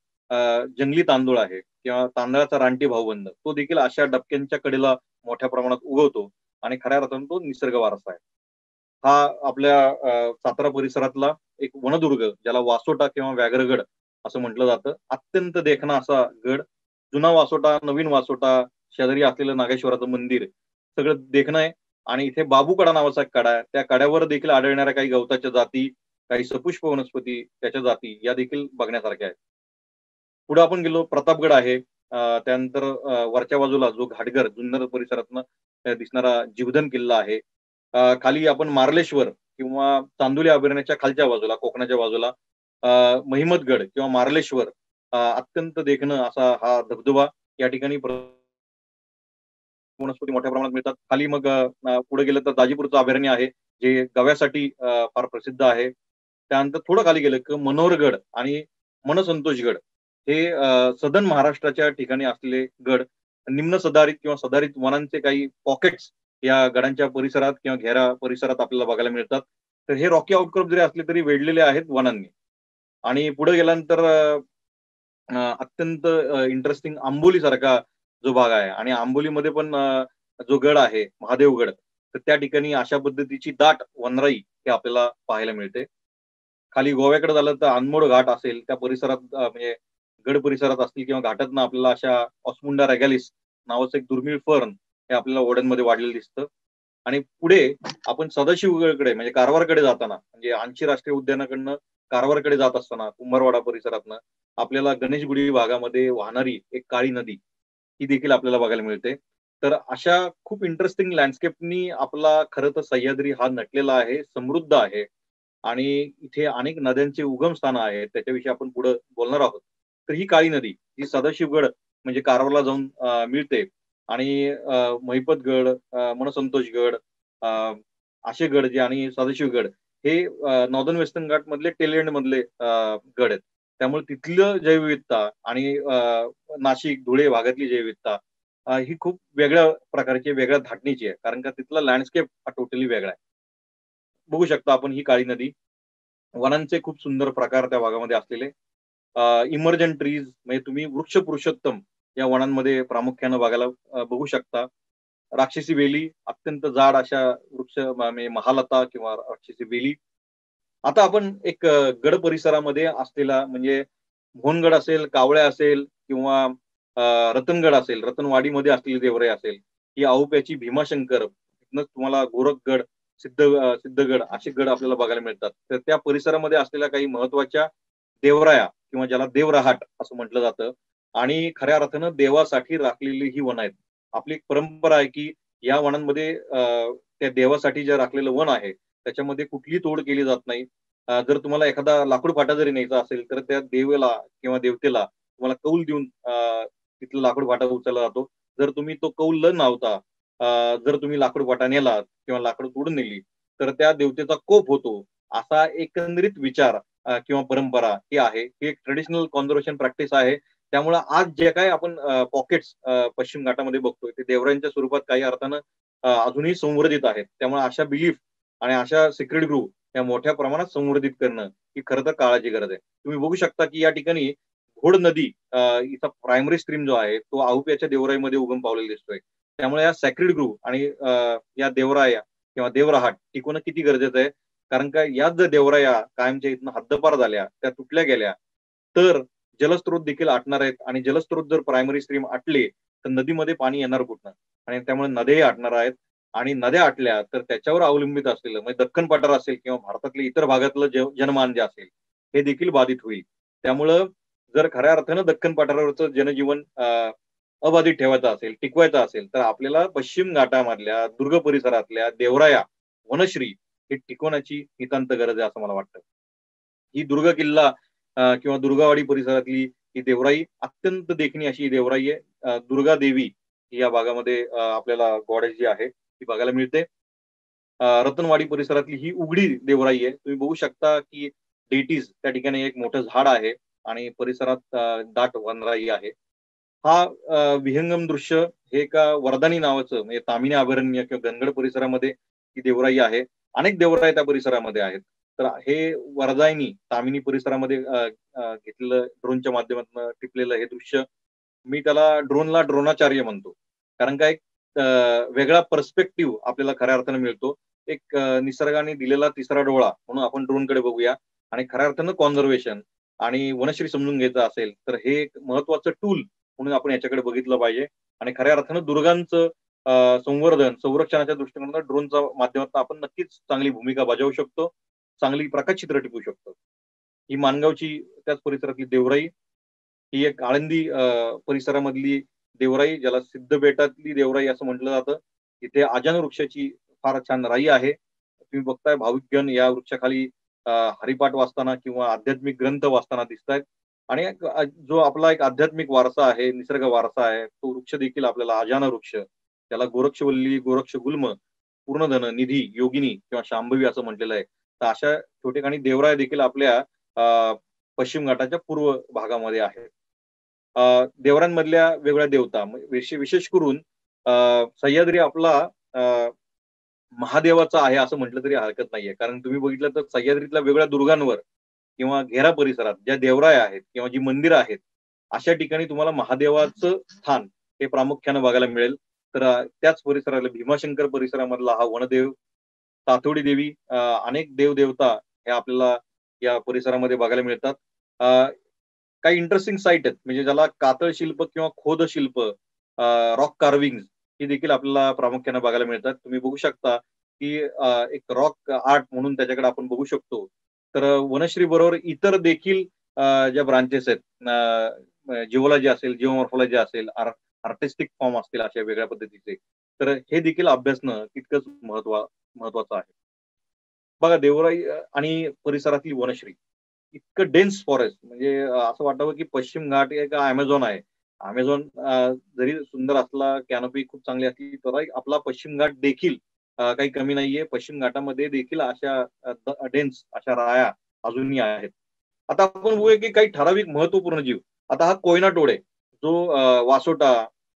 जंगली तांदूळ आहे किंवा तांदळाचा रानटी भाऊबंद तो देखील अशा डबक्यांच्या कडेला मोठ्या प्रमाणात उगवतो आणि खऱ्या अर्थानं तो निसर्ग वारसा आहे. हा आपल्या सातारा परिसरातला एक वनदुर्ग ज्याला वासोटा किंवा व्याघ्रगड असं म्हटलं जातं. अत्यंत देखणा असा गड, जुना वासोटा, नवीन वासोटा, शेजारी असलेलं नागेश्वराचं मंदिर सगळं देखणं आहे. आणि इथे बाबूकडा नावाचा एक कडा आहे. त्या कड्यावर देखील आढळणाऱ्या काही गवताच्या जाती, काही सपुष्प वनस्पती त्याच्या जाती या देखील बघण्यासारख्या आहेत. पुढे आपण गेलो प्रतापगड आहे. त्यानंतर वरच्या बाजूला जो घाटगर जुन्नर परिसरातनं दिसणारा जीवधन किल्ला आहे. खाली आपण मार्लेश्वर किंवा चांदोली अभयारण्याच्या खालच्या बाजूला कोकणाच्या बाजूला महिमतगड किंवा मार्लेश्वर अत्यंत देखणं असा हा धबधबा या ठिकाणी वनस्पती मोठ्या प्रमाणात मिळतात. खाली मग पुढे गेलं तर दाजीपूरचं अभयारण्य आहे जे गव्यासाठी फार प्रसिद्ध आहे. त्यानंतर थोडं खाली गेलं की मनोहरगड आणि मनसंतोषगड हे सदन महाराष्ट्राच्या ठिकाणी असलेले गड, निम्न सदाहरित किंवा सदाहरित वनांचे काही पॉकेट्स या गडांच्या परिसरात किंवा घेरा परिसरात आपल्याला बघायला मिळतात. तर हे रॉकी आउटक्रॉप जरी असले तरी वेढलेले आहेत वनांनी. आणि पुढे गेल्यानंतर अत्यंत इंटरेस्टिंग आंबोली सारखा जो भाग आहे आणि आंबोलीमध्ये पण जो गड आहे महादेवगड तर त्या ठिकाणी अशा पद्धतीची दाट वनराई हे आपल्याला पाहायला मिळते. खाली गोव्याकडे झालं तर अनमोड घाट असेल त्या परिसरात म्हणजे गड परिसरात असतील किंवा घाटातनं आपल्याला अशा ऑस्मुंडा रेगॅलिस नावाचं एक दुर्मिळ फर्न हे आपल्याला ओढ्यांमध्ये वाढलेलं दिसतं. आणि पुढे आपण सदाशिवगडकडे म्हणजे कारवारकडे जाताना म्हणजे आंशी राष्ट्रीय उद्यानाकडनं कारवारकडे जात असताना कुंभारवाडा परिसरातनं आपल्याला गणेशगुडी भागामध्ये वाहणारी एक काळी नदी ही देखील आपल्याला बघायला मिळते. तर अशा खूप इंटरेस्टिंग लँडस्केपनी आपला खरं तर सह्याद्री हा नटलेला आहे, समृद्ध आहे आणि इथे अनेक नद्यांचे उगम स्थान आहेत त्याच्याविषयी आपण पुढे बोलणार आहोत. तर ही काळी नदी ही सदाशिवगड म्हणजे कारवारला जाऊन मिळते आणि महिपतगड, मनसंतोषगड असे गड जे आणि सदाशिवगड हे नॉर्दर्न वेस्टर्न घाट मधले टेल मधले गड आहेत. त्यामुळे तिथलं जैवविविधता आणि नाशिक धुळे भागातली जैवविविधता ही खूप वेगळ्या प्रकारची वेगळ्या धाटणीची आहे कारण का तिथला लँडस्केप हा टोटली वेगळा आहे. बघू शकता आपण ही काळी नदी, वनांचे खूप सुंदर प्रकार त्या भागामध्ये असलेले, इमर्जंट ट्रीज म्हणजे तुम्ही वृक्ष पुरुषोत्तम या वनांमध्ये प्रामुख्यानं बघायला बघू शकता. राक्षसी वेली अत्यंत जाड अशा वृक्ष म्हणजे महालता किंवा राक्षसी वेली. आता आपण एक गड परिसरामध्ये असलेला म्हणजे भोनगड असेल, कावळे असेल किंवा रतनगड असेल, रतनवाडीमध्ये असलेली देवराई असेल, ही आऊप्याची भीमाशंकर तिथनंच तुम्हाला गोरखगड, सिद्धगड असे गड आपल्याला बघायला मिळतात. तर त्या परिसरामध्ये असलेल्या काही महत्वाच्या देवराया किंवा ज्याला देवरहाट असं म्हटलं जातं आणि खऱ्या अर्थानं देवासाठी राखलेली ही वन आहेत. आपली एक परंपरा आहे की या वनांमध्ये त्या देवासाठी जे राखलेलं वन आहे त्याच्यामध्ये कुठलीही तोड केली जात नाही. जर तुम्हाला एखादा लाकूड फाटा जरी न्यायचा असेल तर त्या देवाला किंवा देवतेला तुम्हाला कौल देऊन तिथला लाकूड फाटा उचलला जातो. जर तुम्ही तो कौल न लावता जर तुम्ही लाकूड फाटा नेला किंवा लाकूड तोडून नेली तर त्या देवतेचा कोप होतो असा एकंदरीत विचार किंवा परंपरा ही आहे. ही एक ट्रेडिशनल कॉन्झर्वेशन प्रॅक्टिस आहे. त्यामुळे आज जे काय आपण पॉकेट्स पश्चिम घाटामध्ये बघतोय ते देवरांच्या स्वरूपात काही अर्थानं अजूनही संवर्धित आहेत. त्यामुळे अशा बिलीफ आणि अशा सिक्रेट ग्रुप या मोठ्या प्रमाणात संवर्धित करणं ही खरं तर काळाची गरज आहे. तुम्ही बघू शकता की या ठिकाणी घोड नदी इथं प्रायमरी स्ट्रीम जो आहे तो आहुप्याच्या देवराईमध्ये उगम पावलेला दिसतोय. त्यामुळे या सॅक्रेड ग्रुप आणि या देवराया किंवा देवरहाट टिकवणं किती गरजेचं आहे. कारण का याच जर देवराया कायमच्या इथनं हद्दपार झाल्या, त्या तुटल्या गेल्या तर जलस्रोत देखील आटणार आहेत आणि जलस्रोत जर प्रायमरी स्ट्रीम आटले तर नदीमध्ये पाणी येणार कुठनं आणि त्यामुळे नद्याही आटणार आहेत आणि नद्या आटल्या तर त्याच्यावर अवलंबित असलेलं म्हणजे दख्खन पठार असेल किंवा भारतातल्या इतर भागातलं जनमान जे असेल हे देखील बाधित होईल. त्यामुळं जर खऱ्या अर्थानं दख्खन पठारावरचं जनजीवन अबाधित ठेवायचं असेल, टिकवायचं असेल तर आपल्याला पश्चिम घाटामधल्या दुर्ग परिसरातल्या देवराया वनश्री हे टिकवण्याची नितांत गरज आहे असं मला वाटतं. ही दुर्ग किल्ला किंवा दुर्गावाडी परिसरातली ही देवराई अत्यंत देखणी अशी देवराई आहे. दुर्गा देवी ही या भागामध्ये आपल्याला गॉडेस जी आहे ती बघायला मिळते. रतनवाडी परिसरातली ही उघडी देवराई आहे. तुम्ही बघू शकता की डेटीज त्या ठिकाणी एक मोठं झाड आहे आणि परिसरात दाट वनराई आहे. हा विहंगम दृश्य हे एका वरदानी नावाचं म्हणजे तामिनी अभयारण्य किंवा गनगड परिसरामध्ये ही देवराई आहे. अनेक देवराई त्या परिसरामध्ये आहेत. तर हे वरदायनी तामिनी परिसरामध्ये घेतलेलं ड्रोनच्या माध्यमातून टिपलेलं हे दृश्य मी त्याला ड्रोनला ड्रोनाचार्य म्हणतो. कारण काय वेगळा पर्स्पेक्टिव्ह आपल्याला खऱ्या अर्थाने मिळतो. एक निसर्गाने दिलेला तिसरा डोळा म्हणून आपण ड्रोनकडे बघूया आणि खऱ्या अर्थानं कॉन्झर्वेशन आणि वनश्री समजून घ्यायचं असेल तर हे एक महत्वाचं टूल म्हणून आपण याच्याकडे बघितलं पाहिजे आणि खऱ्या अर्थानं दुर्गांचं संवर्धन संरक्षणाच्या दृष्टिकोनातून ड्रोनच्या माध्यमातून आपण नक्कीच चांगली भूमिका बजावू शकतो, चांगली प्रकाशचित्र टिपू शकतो. ही माणगावची त्याच परिसरातली देवराई, ही एक आळंदी परिसरामधली देवराई ज्याला सिद्धबेटातली देवराई असं म्हटलं जातं. इथे आजान वृक्षाची फार छान राई आहे. तुम्ही बघताय भाविकगण या वृक्षाखाली हरिपाठ वाचताना किंवा आध्यात्मिक ग्रंथ वाचताना दिसत आहेत आणि जो आपला एक आध्यात्मिक वारसा आहे, निसर्ग वारसा आहे, तो वृक्ष देखील आपल्याला आजान वृक्ष, त्याला गोरक्षवल्ली, गोरक्ष गुल्म, पूर्णधन, निधी, योगिनी किंवा शांभवी असं म्हटलेलं आहे. तर अशा ठिकाणी देवराया देखील आपल्या पश्चिम घाटाच्या पूर्व भागामध्ये आहेत. देवरांमधल्या वेगळ्या देवता विशेष करून सह्याद्री आपला महादेवाचा आहे असं म्हटलं तरी हरकत नाहीये. कारण तुम्ही बघितलं तर सह्याद्रीतल्या वेगळ्या दुर्गांवर किंवा घेरा परिसरात ज्या देवराया आहेत किंवा जी मंदिरं आहेत, अशा ठिकाणी तुम्हाला महादेवाचं स्थान हे प्रामुख्यानं बघायला मिळेल. तर त्याच परिसराला भीमाशंकर परिसरामधला हा वनदेव, तातोडी देवी, अनेक देवदेवता हे आपल्याला या परिसरामध्ये बघायला मिळतात. काही इंटरेस्टिंग साईट आहेत म्हणजे ज्याला कातळ शिल्प किंवा खोद शिल्प, रॉक कार्विंग ही देखील आपल्याला प्रामुख्याने बघायला मिळतात. तुम्ही बघू शकता की एक रॉक आर्ट म्हणून त्याच्याकडे आपण बघू शकतो. तर वनश्री बरोबर इतर देखील ज्या ब्रांचेस आहेत, जिओलॉजी असेल, जिओमॉर्फॉलॉजी असेल, आर्टिस्टिक फॉर्म असतील अशा वेगळ्या पद्धतीचे, तर हे देखील अभ्यासणं तितकंच महत्वाचं आहे. बघा देवराई आणि परिसरातली वनश्री इतकं डेन्स फॉरेस्ट म्हणजे असं वाटावं की पश्चिम घाट एक अमेझॉन आहे. अमेझॉन जरी सुंदर असला, कॅनोपी खूप चांगली असली तरी आपला पश्चिम घाट देखील काही कमी नाहीये. पश्चिम घाटामध्ये देखील अशा डेन्स अशा राया अजूनही आहेत. आता आपण बघूया की काही ठराविक महत्वपूर्ण जीव. आता हा कोयना टोड आहे, जो वासोटा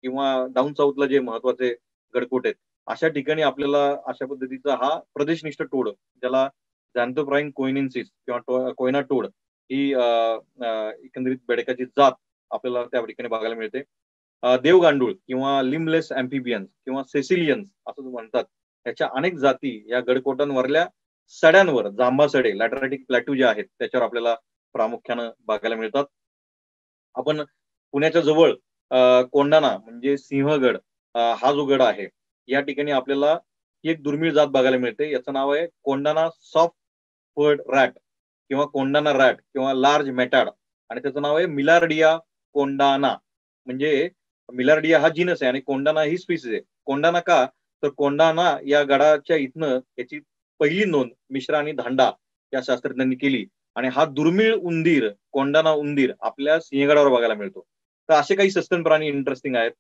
किंवा डाऊन साऊथला जे महत्वाचे गडकोट आहेत, अशा ठिकाणी आपल्याला अशा पद्धतीचा हा प्रदेशनिष्ठ टोड ज्याला झॅन्थोप्राईन कोइनेन्सिस किंवा कोयना टोड ही एकंदरीत बेडकाची जात आपल्याला त्या ठिकाणी बघायला मिळते. देवगांडूळ किंवा लिमलेस अँफिबियन्स किंवा सेसिलियन्स असं म्हणतात, त्याच्या अनेक जाती या गडकोटांवरल्या सड्यांवर, जांभा सडे लॅटराटिक प्लॅटू जे आहेत त्याच्यावर आपल्याला प्रामुख्यानं बघायला मिळतात. आपण पुण्याच्या जवळ कोंढाणा म्हणजे सिंहगड हा जो गड आहे, या ठिकाणी आपल्याला ही एक दुर्मिळ जात बघायला मिळते. याचं नाव आहे कोंढाणा सॉफ्ट फर्ड रॅट किंवा कोंडाना रॅट किंवा लार्ज मेटाड आणि त्याचं नाव आहे मिलार्डिया कोंडाना. म्हणजे मिलार्डिया हा जीनस आहे आणि कोंडाना ही स्पीसीज आहे. कोंडाना का तर कोंडाना या गडाच्या इथनं याची पहिली नोंद मिश्रा आणि धांडा या शास्त्रज्ञांनी केली आणि हा दुर्मिळ उंदीर कोंडाना उंदीर आपल्या सिंहगडावर बघायला मिळतो. तर असे काही सस्तन प्राणी इंटरेस्टिंग आहेत.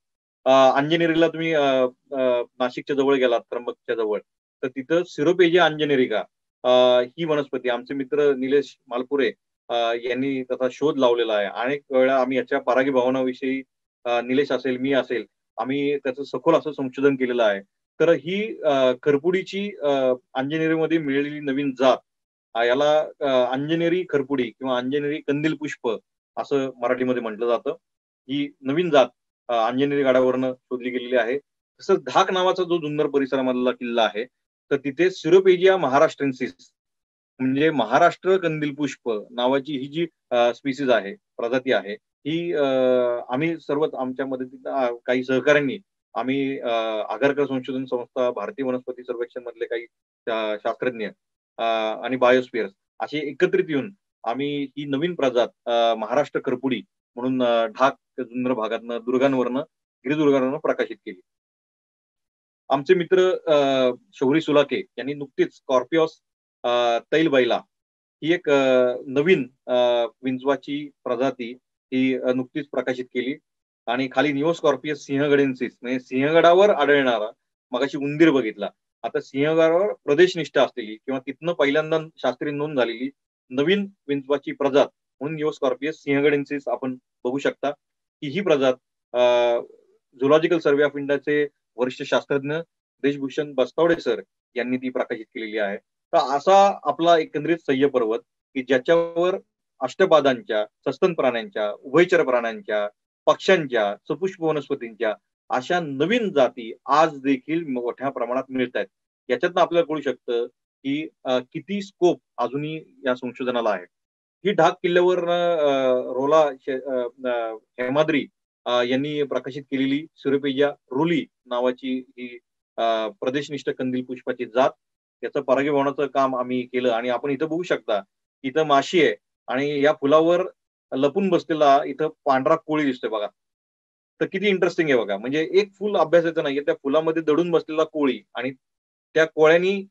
अंजनेरीला तुम्ही नाशिकच्या जवळ गेलात, त्र्यंबकच्या जवळ, तर तिथं सिरोपेजिया अंजनेरिका ही वनस्पती आमचे मित्र निलेश मालपुरे यांनी त्याचा शोध लावलेला आहे. अनेक वेळा आम्ही याच्या परागीभवनाविषयी निलेश असेल, मी असेल, आम्ही त्याचं सखोल असं संशोधन केलेलं आहे. तर ही खरपुडीची अंजनेरीमध्ये मिळालेली नवीन जात, याला अंजनेरी खरपुडी किंवा अंजनेरी कंदील पुष्प असं मराठीमध्ये म्हटलं जातं. ही नवीन जात अंजनेरी गडावरनं शोधली गेलेली आहे. तसंच धाक नावाचा जो जुन्नर परिसरामधला किल्ला आहे, तर तिथे सिरोपेजिया महाराष्ट्रेन्सिस म्हणजे महाराष्ट्र कंदील पुष्प नावाची ही जी स्पीसीज आहे, प्रजाती आहे, ही आम्ही सर्व आमच्या मदतीनं काही सहकाऱ्यांनी आम्ही आगरकर संशोधन संस्था, भारतीय वनस्पती सर्वेक्षण मधले काही शास्त्रज्ञ आणि बायोस्फिअर्स असे एकत्रित येऊन आम्ही ही नवीन प्रजात महाराष्ट्र खरपुडी म्हणून ढाक जुन्नर भागातनं दुर्गांवरनं गिरिदुर्गांवरनं प्रकाशित केली. आमचे मित्र शौरी सुलाके यांनी नुकतीच स्कॉर्पिओस तैलबैला ही एक नवीन विंचवाची प्रजाती ही नुकतीच प्रकाशित केली. आणि खाली निओस्कॉर्पियस सिंहगडेंसिस म्हणजे सिंहगडावर आढळणारा, मगाशी उंदीर बघितला, आता सिंहगडावर प्रदेशनिष्ठ असलेली किंवा तिथनं पहिल्यांदा शास्त्रीय नोंद झालेली नवीन विंचवाची प्रजात म्हणून निओस्कॉर्पियस सिंहगडेंसिस आपण बघू शकता की ही प्रजात झुलॉजिकल सर्व्हे ऑफ इंडियाचे वरिष्ठ शास्त्रज्ञ देशभूषण बस्तावडे सर यांनी ती प्रकाशित केलेली आहे. तर असा आपला एकंदरीत सह्य पर्वत की ज्याच्यावर अष्टपादांच्या, सस्तन प्राण्यांच्या, उभयचर प्राण्यांच्या, पक्ष्यांच्या, सपुष्प वनस्पतींच्या अशा नवीन जाती आज देखील मोठ्या प्रमाणात मिळत आहेत. याच्यातनं आपल्याला कळू शकतं की किती स्कोप अजूनही या संशोधनाला आहे. ही ढाक किल्ल्यावर रोला हेमाद्री यांनी प्रकाशित केलेली सुरेपेजा रुली नावाची ही प्रदेशनिष्ठ कंदील पुष्पाची जात, याचं परागीभवनाचं काम आम्ही केलं आणि आपण इथं बघू शकता इथं माशी आहे आणि या फुलावर लपून बसलेला इथं पांढरा कोळी दिसतोय बघा. तर किती इंटरेस्टिंग आहे बघा. म्हणजे एक फुल अभ्यासाचं नाहीये, त्या फुलामध्ये दडून बसलेला कोळी आणि त्या कोळ्यांनी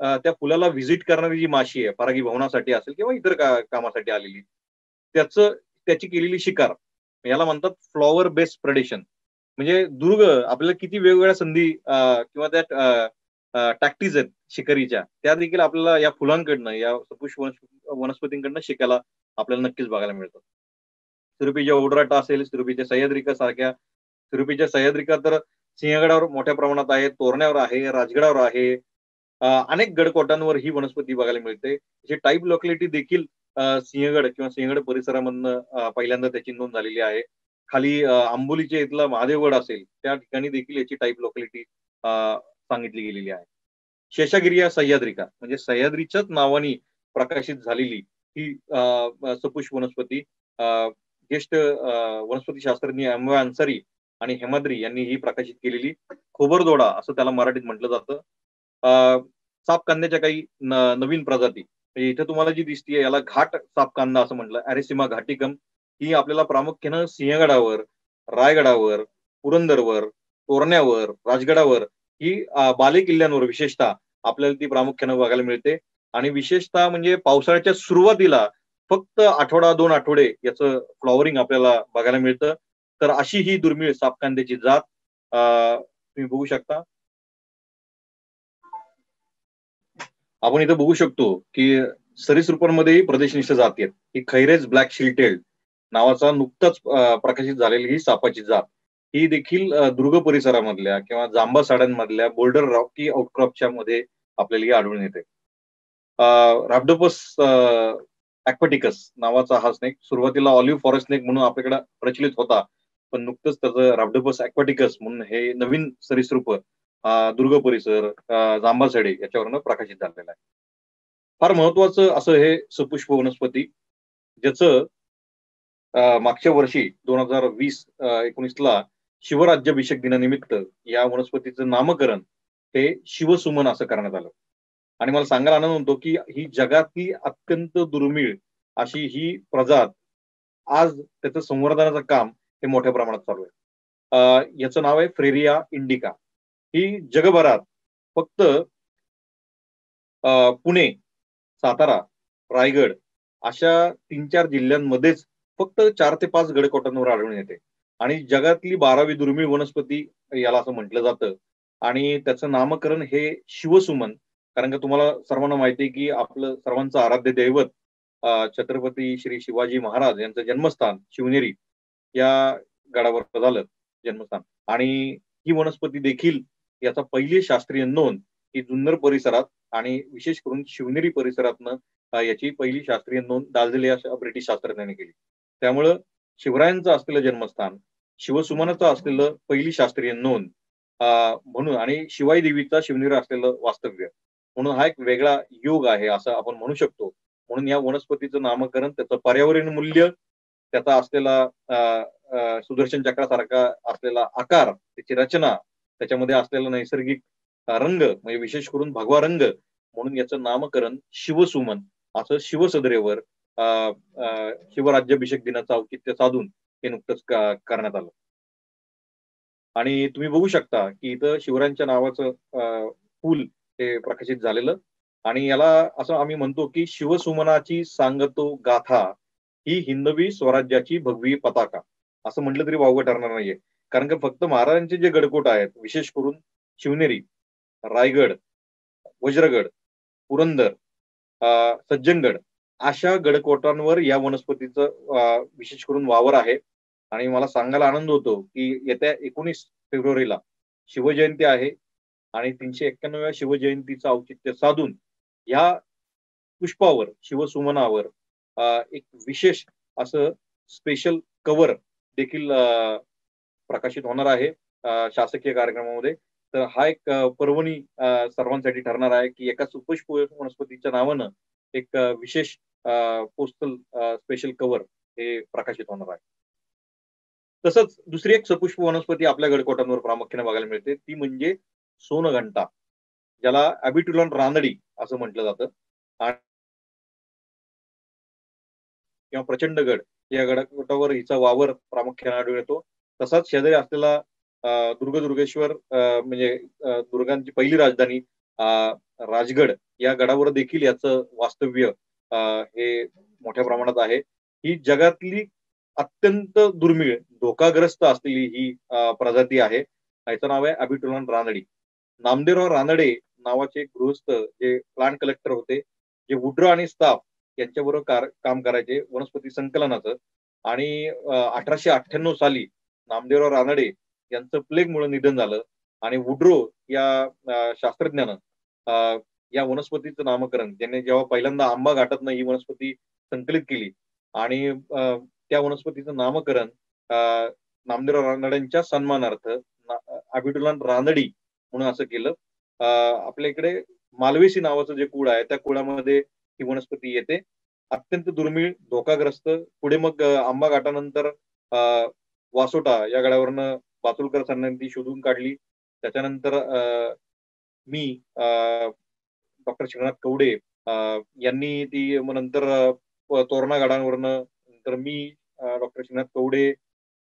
त्या फुलाला व्हिजिट करणारी जी माशी आहे परागीभवनासाठी असेल किंवा इतर कामासाठी आलेली, त्याची केलेली शिकार, याला म्हणतात फ्लॉवर बेस्ड प्रेडेशन. म्हणजे दुर्ग आपल्याला किती वेगवेगळ्या संधी किंवा त्या टॅक्टिस आहेत शिकारीच्या, त्या देखील आपल्याला या फुलांकडनं, या सपुष्प वनस्पतींकडनं शिकायला आपल्याला नक्कीच बघायला मिळतात. सुरपीच्या ओडराटा असेल, सुरपीच्या सह्याद्रिका सारख्या, सुरपीच्या सह्याद्रिका तर सिंहगडावर मोठ्या प्रमाणात आहे, तोरण्यावर आहे, राजगडावर आहे, अनेक गडकोटांवर ही वनस्पती बघायला मिळते. जी टाईप लोकॅलिटी देखील सिंहगड किंवा सिंहगड परिसरामधनं पहिल्यांदा त्याची नोंद झालेली आहे. खाली आंबोलीच्या इथला महादेवगड असेल त्या ठिकाणी देखील याची टाईप लोकॅलिटी सांगितली गेलेली आहे. शेषागिरी सह्याद्रिका म्हणजे सह्याद्रीच्याच नावाने प्रकाशित झालेली ही सपुष्प वनस्पती ज्येष्ठ वनस्पती शास्त्रज्ञ एम वाय अन्सारी आणि हेमाद्री यांनी ही प्रकाशित केलेली खोबरदोडा असं त्याला मराठीत म्हटलं जातं. साप कांद्याच्या काही नवीन प्रजाती, इथे तुम्हाला जी दिसतीये याला घाट साप कांदा असं म्हटलं, अॅरेसिमा घाटिकम. ही आपल्याला प्रामुख्यानं सिंहगडावर, रायगडावर, पुरंदरवर, तोरण्यावर, राजगडावर ही बाले किल्ल्यांवर विशेषतः आपल्याला ती प्रामुख्यानं बघायला मिळते. आणि विशेषतः म्हणजे पावसाळ्याच्या सुरुवातीला फक्त आठवडा 2 आठवडे याचं फ्लॉवरिंग आपल्याला बघायला मिळतं. तर अशी ही दुर्मिळ सापकांद्याची जात तुम्ही बघू शकता. आपण इथं बघू शकतो की सरीसृपांमध्येही प्रदेशनिष्ठ जाती आहेत. ही खैरेज ब्लॅक शिल्टेल्ड नावाचा नुकताच प्रकाशित झालेली ही सापाची जात, ही देखील दुर्ग परिसरामधल्या किंवा जांबा साड्यांमधल्या बोल्डर रॉकी आउटक्रॉपच्या मध्ये आपल्याला आढळून येते. राफ्डोपस ॲक्वाटिकस नावाचा हा स्नेक सुरुवातीला ऑलिव्ह फॉरेस्ट स्नेक म्हणून आपल्याकडे प्रचलित होता, पण नुकतंच त्याचं राफ्डोपस ॲक्वाटिकस म्हणून हे नवीन सरीसृप दुर्ग परिसर, जांबासडे याच्यावरनं प्रकाशित झालेला आहे. फार महत्वाचं असं हे सपुष्प वनस्पती, ज्याचं मागच्या वर्षी 2020-19ला शिवराज्याभिषेक दिनानिमित्त या वनस्पतीचं नामकरण हे शिवसुमन असं करण्यात आलं. आणि मला सांगायला आनंद होतो की ही जगातली अत्यंत दुर्मिळ अशी ही प्रजात आज त्याचं संवर्धनाचं काम हे मोठ्या प्रमाणात चालू आहे. याचं नाव आहे फ्रेरिया इंडिका. ही जगभरात फक्त पुणे, सातारा, रायगड अशा 3-4 जिल्ह्यांमध्येच फक्त 4 ते 5 गडकोटांवर आढळून येते आणि जगातली 12वी दुर्मिळ वनस्पती याला असं म्हटलं जातं. आणि त्याचं नामकरण हे शिवसुमन, कारण का तुम्हाला सर्वांना माहिती आहे की आपलं सर्वांचं आराध्य दैवत छत्रपती श्री शिवाजी महाराज यांचं जन्मस्थान शिवनेरी या गडावर झालं जन्मस्थान. आणि ही वनस्पती देखील याचा पहिली शास्त्रीय नोंद ही जुन्नर परिसरात आणि विशेष करून शिवनेरी परिसरातनं याची पहिली शास्त्रीय नोंद दालजेले या ब्रिटिश शास्त्रज्ञांनी केली. त्यामुळं शिवरायांचं असलेलं जन्मस्थान, शिवसुमनाचं असलेलं पहिली शास्त्रीय नोंद म्हणून आणि शिवाई देवीचा शिवनेरी असलेलं वास्तव्य म्हणून हा एक वेगळा योग आहे असं आपण म्हणू शकतो. म्हणून या वनस्पतीचं नामकरण, त्याचं पर्यावरण मूल्य, त्याचा असलेला सुदर्शन चक्रासारखा असलेला आकार, त्याची रचना, त्याच्यामध्ये असलेला नैसर्गिक रंग म्हणजे विशेष करून भगवा रंग म्हणून याचं नामकरण शिवसुमन असं शिवसदरेवर शिवराज्याभिषेक दिनाचं औचित्य साधून हे नुकतंच करण्यात आलं. आणि तुम्ही बघू शकता की इथं शिवरायांच्या नावाचं फूल हे प्रकाशित झालेलं. आणि याला असं आम्ही म्हणतो की शिवसुमनाची सांगतो गाथा ही हिंदवी स्वराज्याची भगवी पताका. असं म्हटलं तरी वावगं ठरणार नाहीये. कारण की फक्त महाराजांचे जे गडकोट आहेत, विशेष करून शिवनेरी, रायगड, वज्रगड, पुरंदर, सज्जनगड अशा गडकोटांवर या वनस्पतीचं विशेष करून वावर आहे. आणि मला सांगायला आनंद होतो की येत्या 19 फेब्रुवारीला शिवजयंती आहे आणि 391व्या शिवजयंतीचं औचित्य साधून या पुष्पावर, शिवसुमनावर एक विशेष असं स्पेशल कव्हर देखील प्रकाशित होणार आहे शासकीय कार्यक्रमामध्ये. तर हा एक पर्वणी सर्वांसाठी ठरणार आहे की एका सुपुष्प वनस्पतीच्या नावानं एक विशेष पोस्टल स्पेशल कव्हर हे प्रकाशित होणार आहे. तसंच दुसरी एक सपुष्प वनस्पती आपल्या गडकोटांवर प्रामुख्याने बघायला मिळते, ती म्हणजे सोनघंटा, ज्याला ॲबिट्युलॉन रानडी असं म्हटलं जातं. किंवा प्रचंडगड या गडकोटावर हिचा वावर प्रामुख्याने आढळून येतो. तसाच शेजारी असलेला दुर्गेश्वर म्हणजे दुर्गांची पहिली राजधानी राजगड या गडावर देखील याचं वास्तव्य हे मोठ्या प्रमाणात आहे. ही जगातली अत्यंत दुर्मिळ, धोकाग्रस्त असलेली ही प्रजाती आहे. याचं नाव आहे ॲबिट्युलॉन रानडी. नामदेवराव रानडे नावाचे गृहस्थ जे प्लांट कलेक्टर होते, जे वुड्रो आणि स्टाफ यांच्याबरोबर काम करायचे वनस्पती संकलनाचं. आणि 1898 साली नामदेवराव रानडे यांचं प्लेगमुळे निधन झालं आणि वुड्रो या शास्त्रज्ञानं या वनस्पतीचं नामकरण, ज्यांनी जेव्हा पहिल्यांदा आंबा घाटातनं ही वनस्पती संकलित केली आणि त्या वनस्पतीचं नामकरण नामदेवराव रानडेंच्या सन्मानार्थ ॲबिट्युलॉन रानडी म्हणून असं केलं. आपल्या इकडे मालवेसी नावाचं जे कुळ आहे त्या कुळामध्ये ही वनस्पती येते. अत्यंत दुर्मिळ, धोकाग्रस्त. पुढे मग आंबा घाटानंतर वासोटा या गडावरनं पाचोलकर सरांनी ती शोधून काढली. त्याच्यानंतर मी डॉक्टर श्रीनाथ कवडे यांनी ती नंतर तोरणा गडावरनं, नंतर मी डॉक्टर श्रीनाथ कवडे,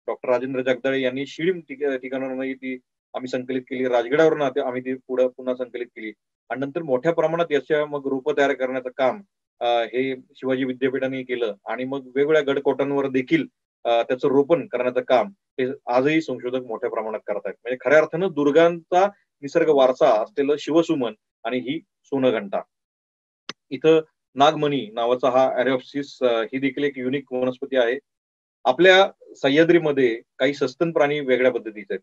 डॉक्टर राजेंद्र जगदाळे यांनी शिडीम ठिकाणावरनं ती आम्ही संकलित केली. राजगडावरून आम्ही ती पुन्हा संकलित केली आणि नंतर मोठ्या प्रमाणात याच्या मग रोपं तयार करण्याचं काम हे शिवाजी विद्यापीठाने केलं आणि मग वेगवेगळ्या गडकोटांवर देखील त्याचं रोपण करण्याचं काम हे आजही संशोधक मोठ्या प्रमाणात करत आहेत. म्हणजे खऱ्या अर्थानं दुर्गांचा निसर्ग वारसा असलेलं शिवसुमन आणि ही सोनघंटा. इथं नागमणी नावाचा हा ॲरेऑप्सिस ही देखील एक युनिक वनस्पती आहे. आपल्या सह्याद्रीमध्ये काही सस्तन प्राणी वेगळ्या पद्धतीचे आहेत.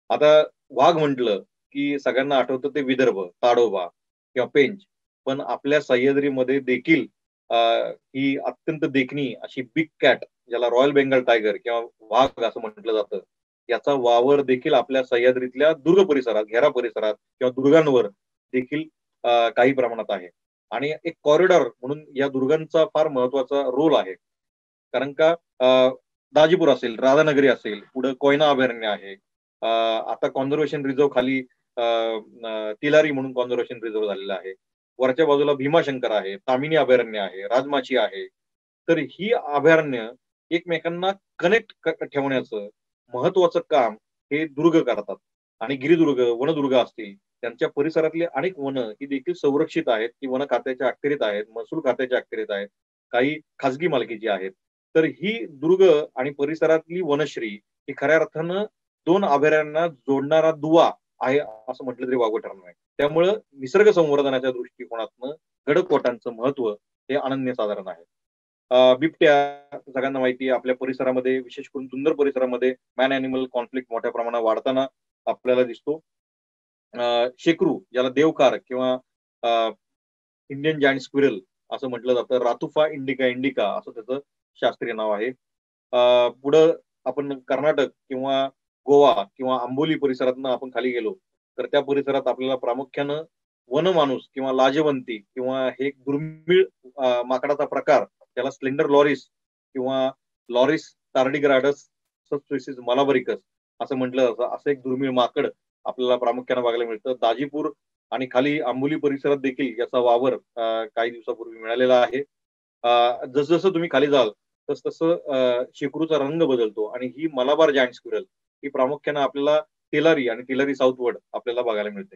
आता वाघ म्हटलं की सगळ्यांना आठवतं ते विदर्भ, ताडोबा किंवा पेंच. पण आपल्या सह्याद्रीमध्ये देखील ही अत्यंत देखणी अशी बिग कॅट, ज्याला रॉयल बेंगल टायगर किंवा वाघ असं म्हटलं जातं, याचा वावर देखील आपल्या सह्याद्रीतल्या दुर्ग परिसरात, घेरा परिसरात किंवा दुर्गांवर देखील काही प्रमाणात आहे. आणि एक कॉरिडॉर म्हणून या दुर्गांचा फार महत्वाचा रोल आहे. कारण का दाजीपूर असेल, राधानगरी असेल, पुढे कोयना अभयारण्य आहे. आता कॉन्झर्वेशन रिझर्व्ह खाली तिलारी म्हणून कॉन्झर्वेशन रिझर्व्ह झालेला आहे. वरच्या बाजूला भीमाशंकर आहे, तामिनी अभयारण्य आहे, राजमाची आहे. तर ही अभयारण्य एकमेकांना कनेक्ट ठेवण्याचं महत्वाचं काम हे दुर्ग करतात. आणि गिरिदुर्ग, वनदुर्ग असतील, त्यांच्या परिसरातली अनेक वनं ही देखील संरक्षित आहेत. ती वन खात्याच्या अखत्यारीत आहेत, महसूल खात्याच्या अखत्यारीत आहेत, काही खाजगी मालकीची आहेत. तर ही दुर्ग आणि परिसरातली वनश्री ही खऱ्या अर्थानं 2 अभयारण्यांना जोडणारा दुवा आहे असं म्हटलं तरी वावगं ठरणार नाही. त्यामुळं निसर्ग संवर्धनाच्या दृष्टिकोनातनं गडकोटांचं महत्व हे अनन्यसाधारण आहे. बिबट्या सगळ्यांना माहिती आहे, आपल्या परिसरामध्ये विशेष करून सुंदर परिसरामध्ये मॅन ॲनिमल कॉन्फ्लिक्ट मोठ्या प्रमाणात वाढताना आपल्याला दिसतो. शेकरू, ज्याला देवकार किंवा इंडियन जायंट स्क्विरल असं म्हटलं जातं, रातुफा इंडिका असं त्याचं शास्त्रीय नाव आहे. पुढं आपण कर्नाटक किंवा गोवा किंवा आंबोली परिसरातनं आपण खाली गेलो तर त्या परिसरात आपल्याला प्रामुख्यानं वनमाणूस किंवा लाजवंती किंवा हे एक दुर्मिळ माकडाचा प्रकार, त्याला स्लेंडर लॉरिस किंवा लॉरिस टार्डिग्राडस सबस्पेसिस मलाबरिकस असं म्हटलं जातं. असं एक दुर्मिळ माकड आपल्याला प्रामुख्यानं बघायला मिळतं. दाजीपूर आणि खाली आंबोली परिसरात देखील याचा वावर काही दिवसापूर्वी मिळालेला आहे. जसं तुम्ही खाली जाल तसं शेकरूचा रंग बदलतो आणि ही मलाबार जायंट स्क्विरल ही प्रामुख्यानं आपल्याला टेलरी आणि टेलरी साऊथवर्ड आपल्याला बघायला मिळते.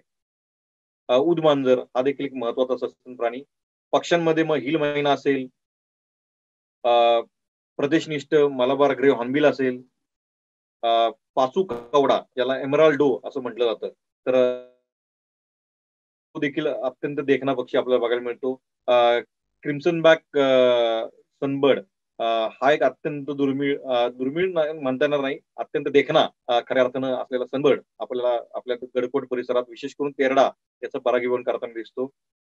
उदमांजर हा देखील एक महत्वाचा सस्तन प्राणी. पक्ष्यांमध्ये मग हिल मैना असेल, प्रदेशनिष्ठ मलाबार ग्रे हॉर्नबिल असेल, पाचू कवडा ज्याला एमराल्डो असं म्हटलं जातं, तर तो देखील अत्यंत देखणा पक्षी आपल्याला बघायला मिळतो. क्रिम्सन बॅक सनबर्ड हा एक अत्यंत दुर्मिळ म्हणता येणार नाही, अत्यंत देखणा खऱ्या अर्थानं असलेला सनबर्ड आपल्याला आपल्या गडकोट परिसरात विशेष करून तेरडा याचं परागीभवन करताना दिसतो.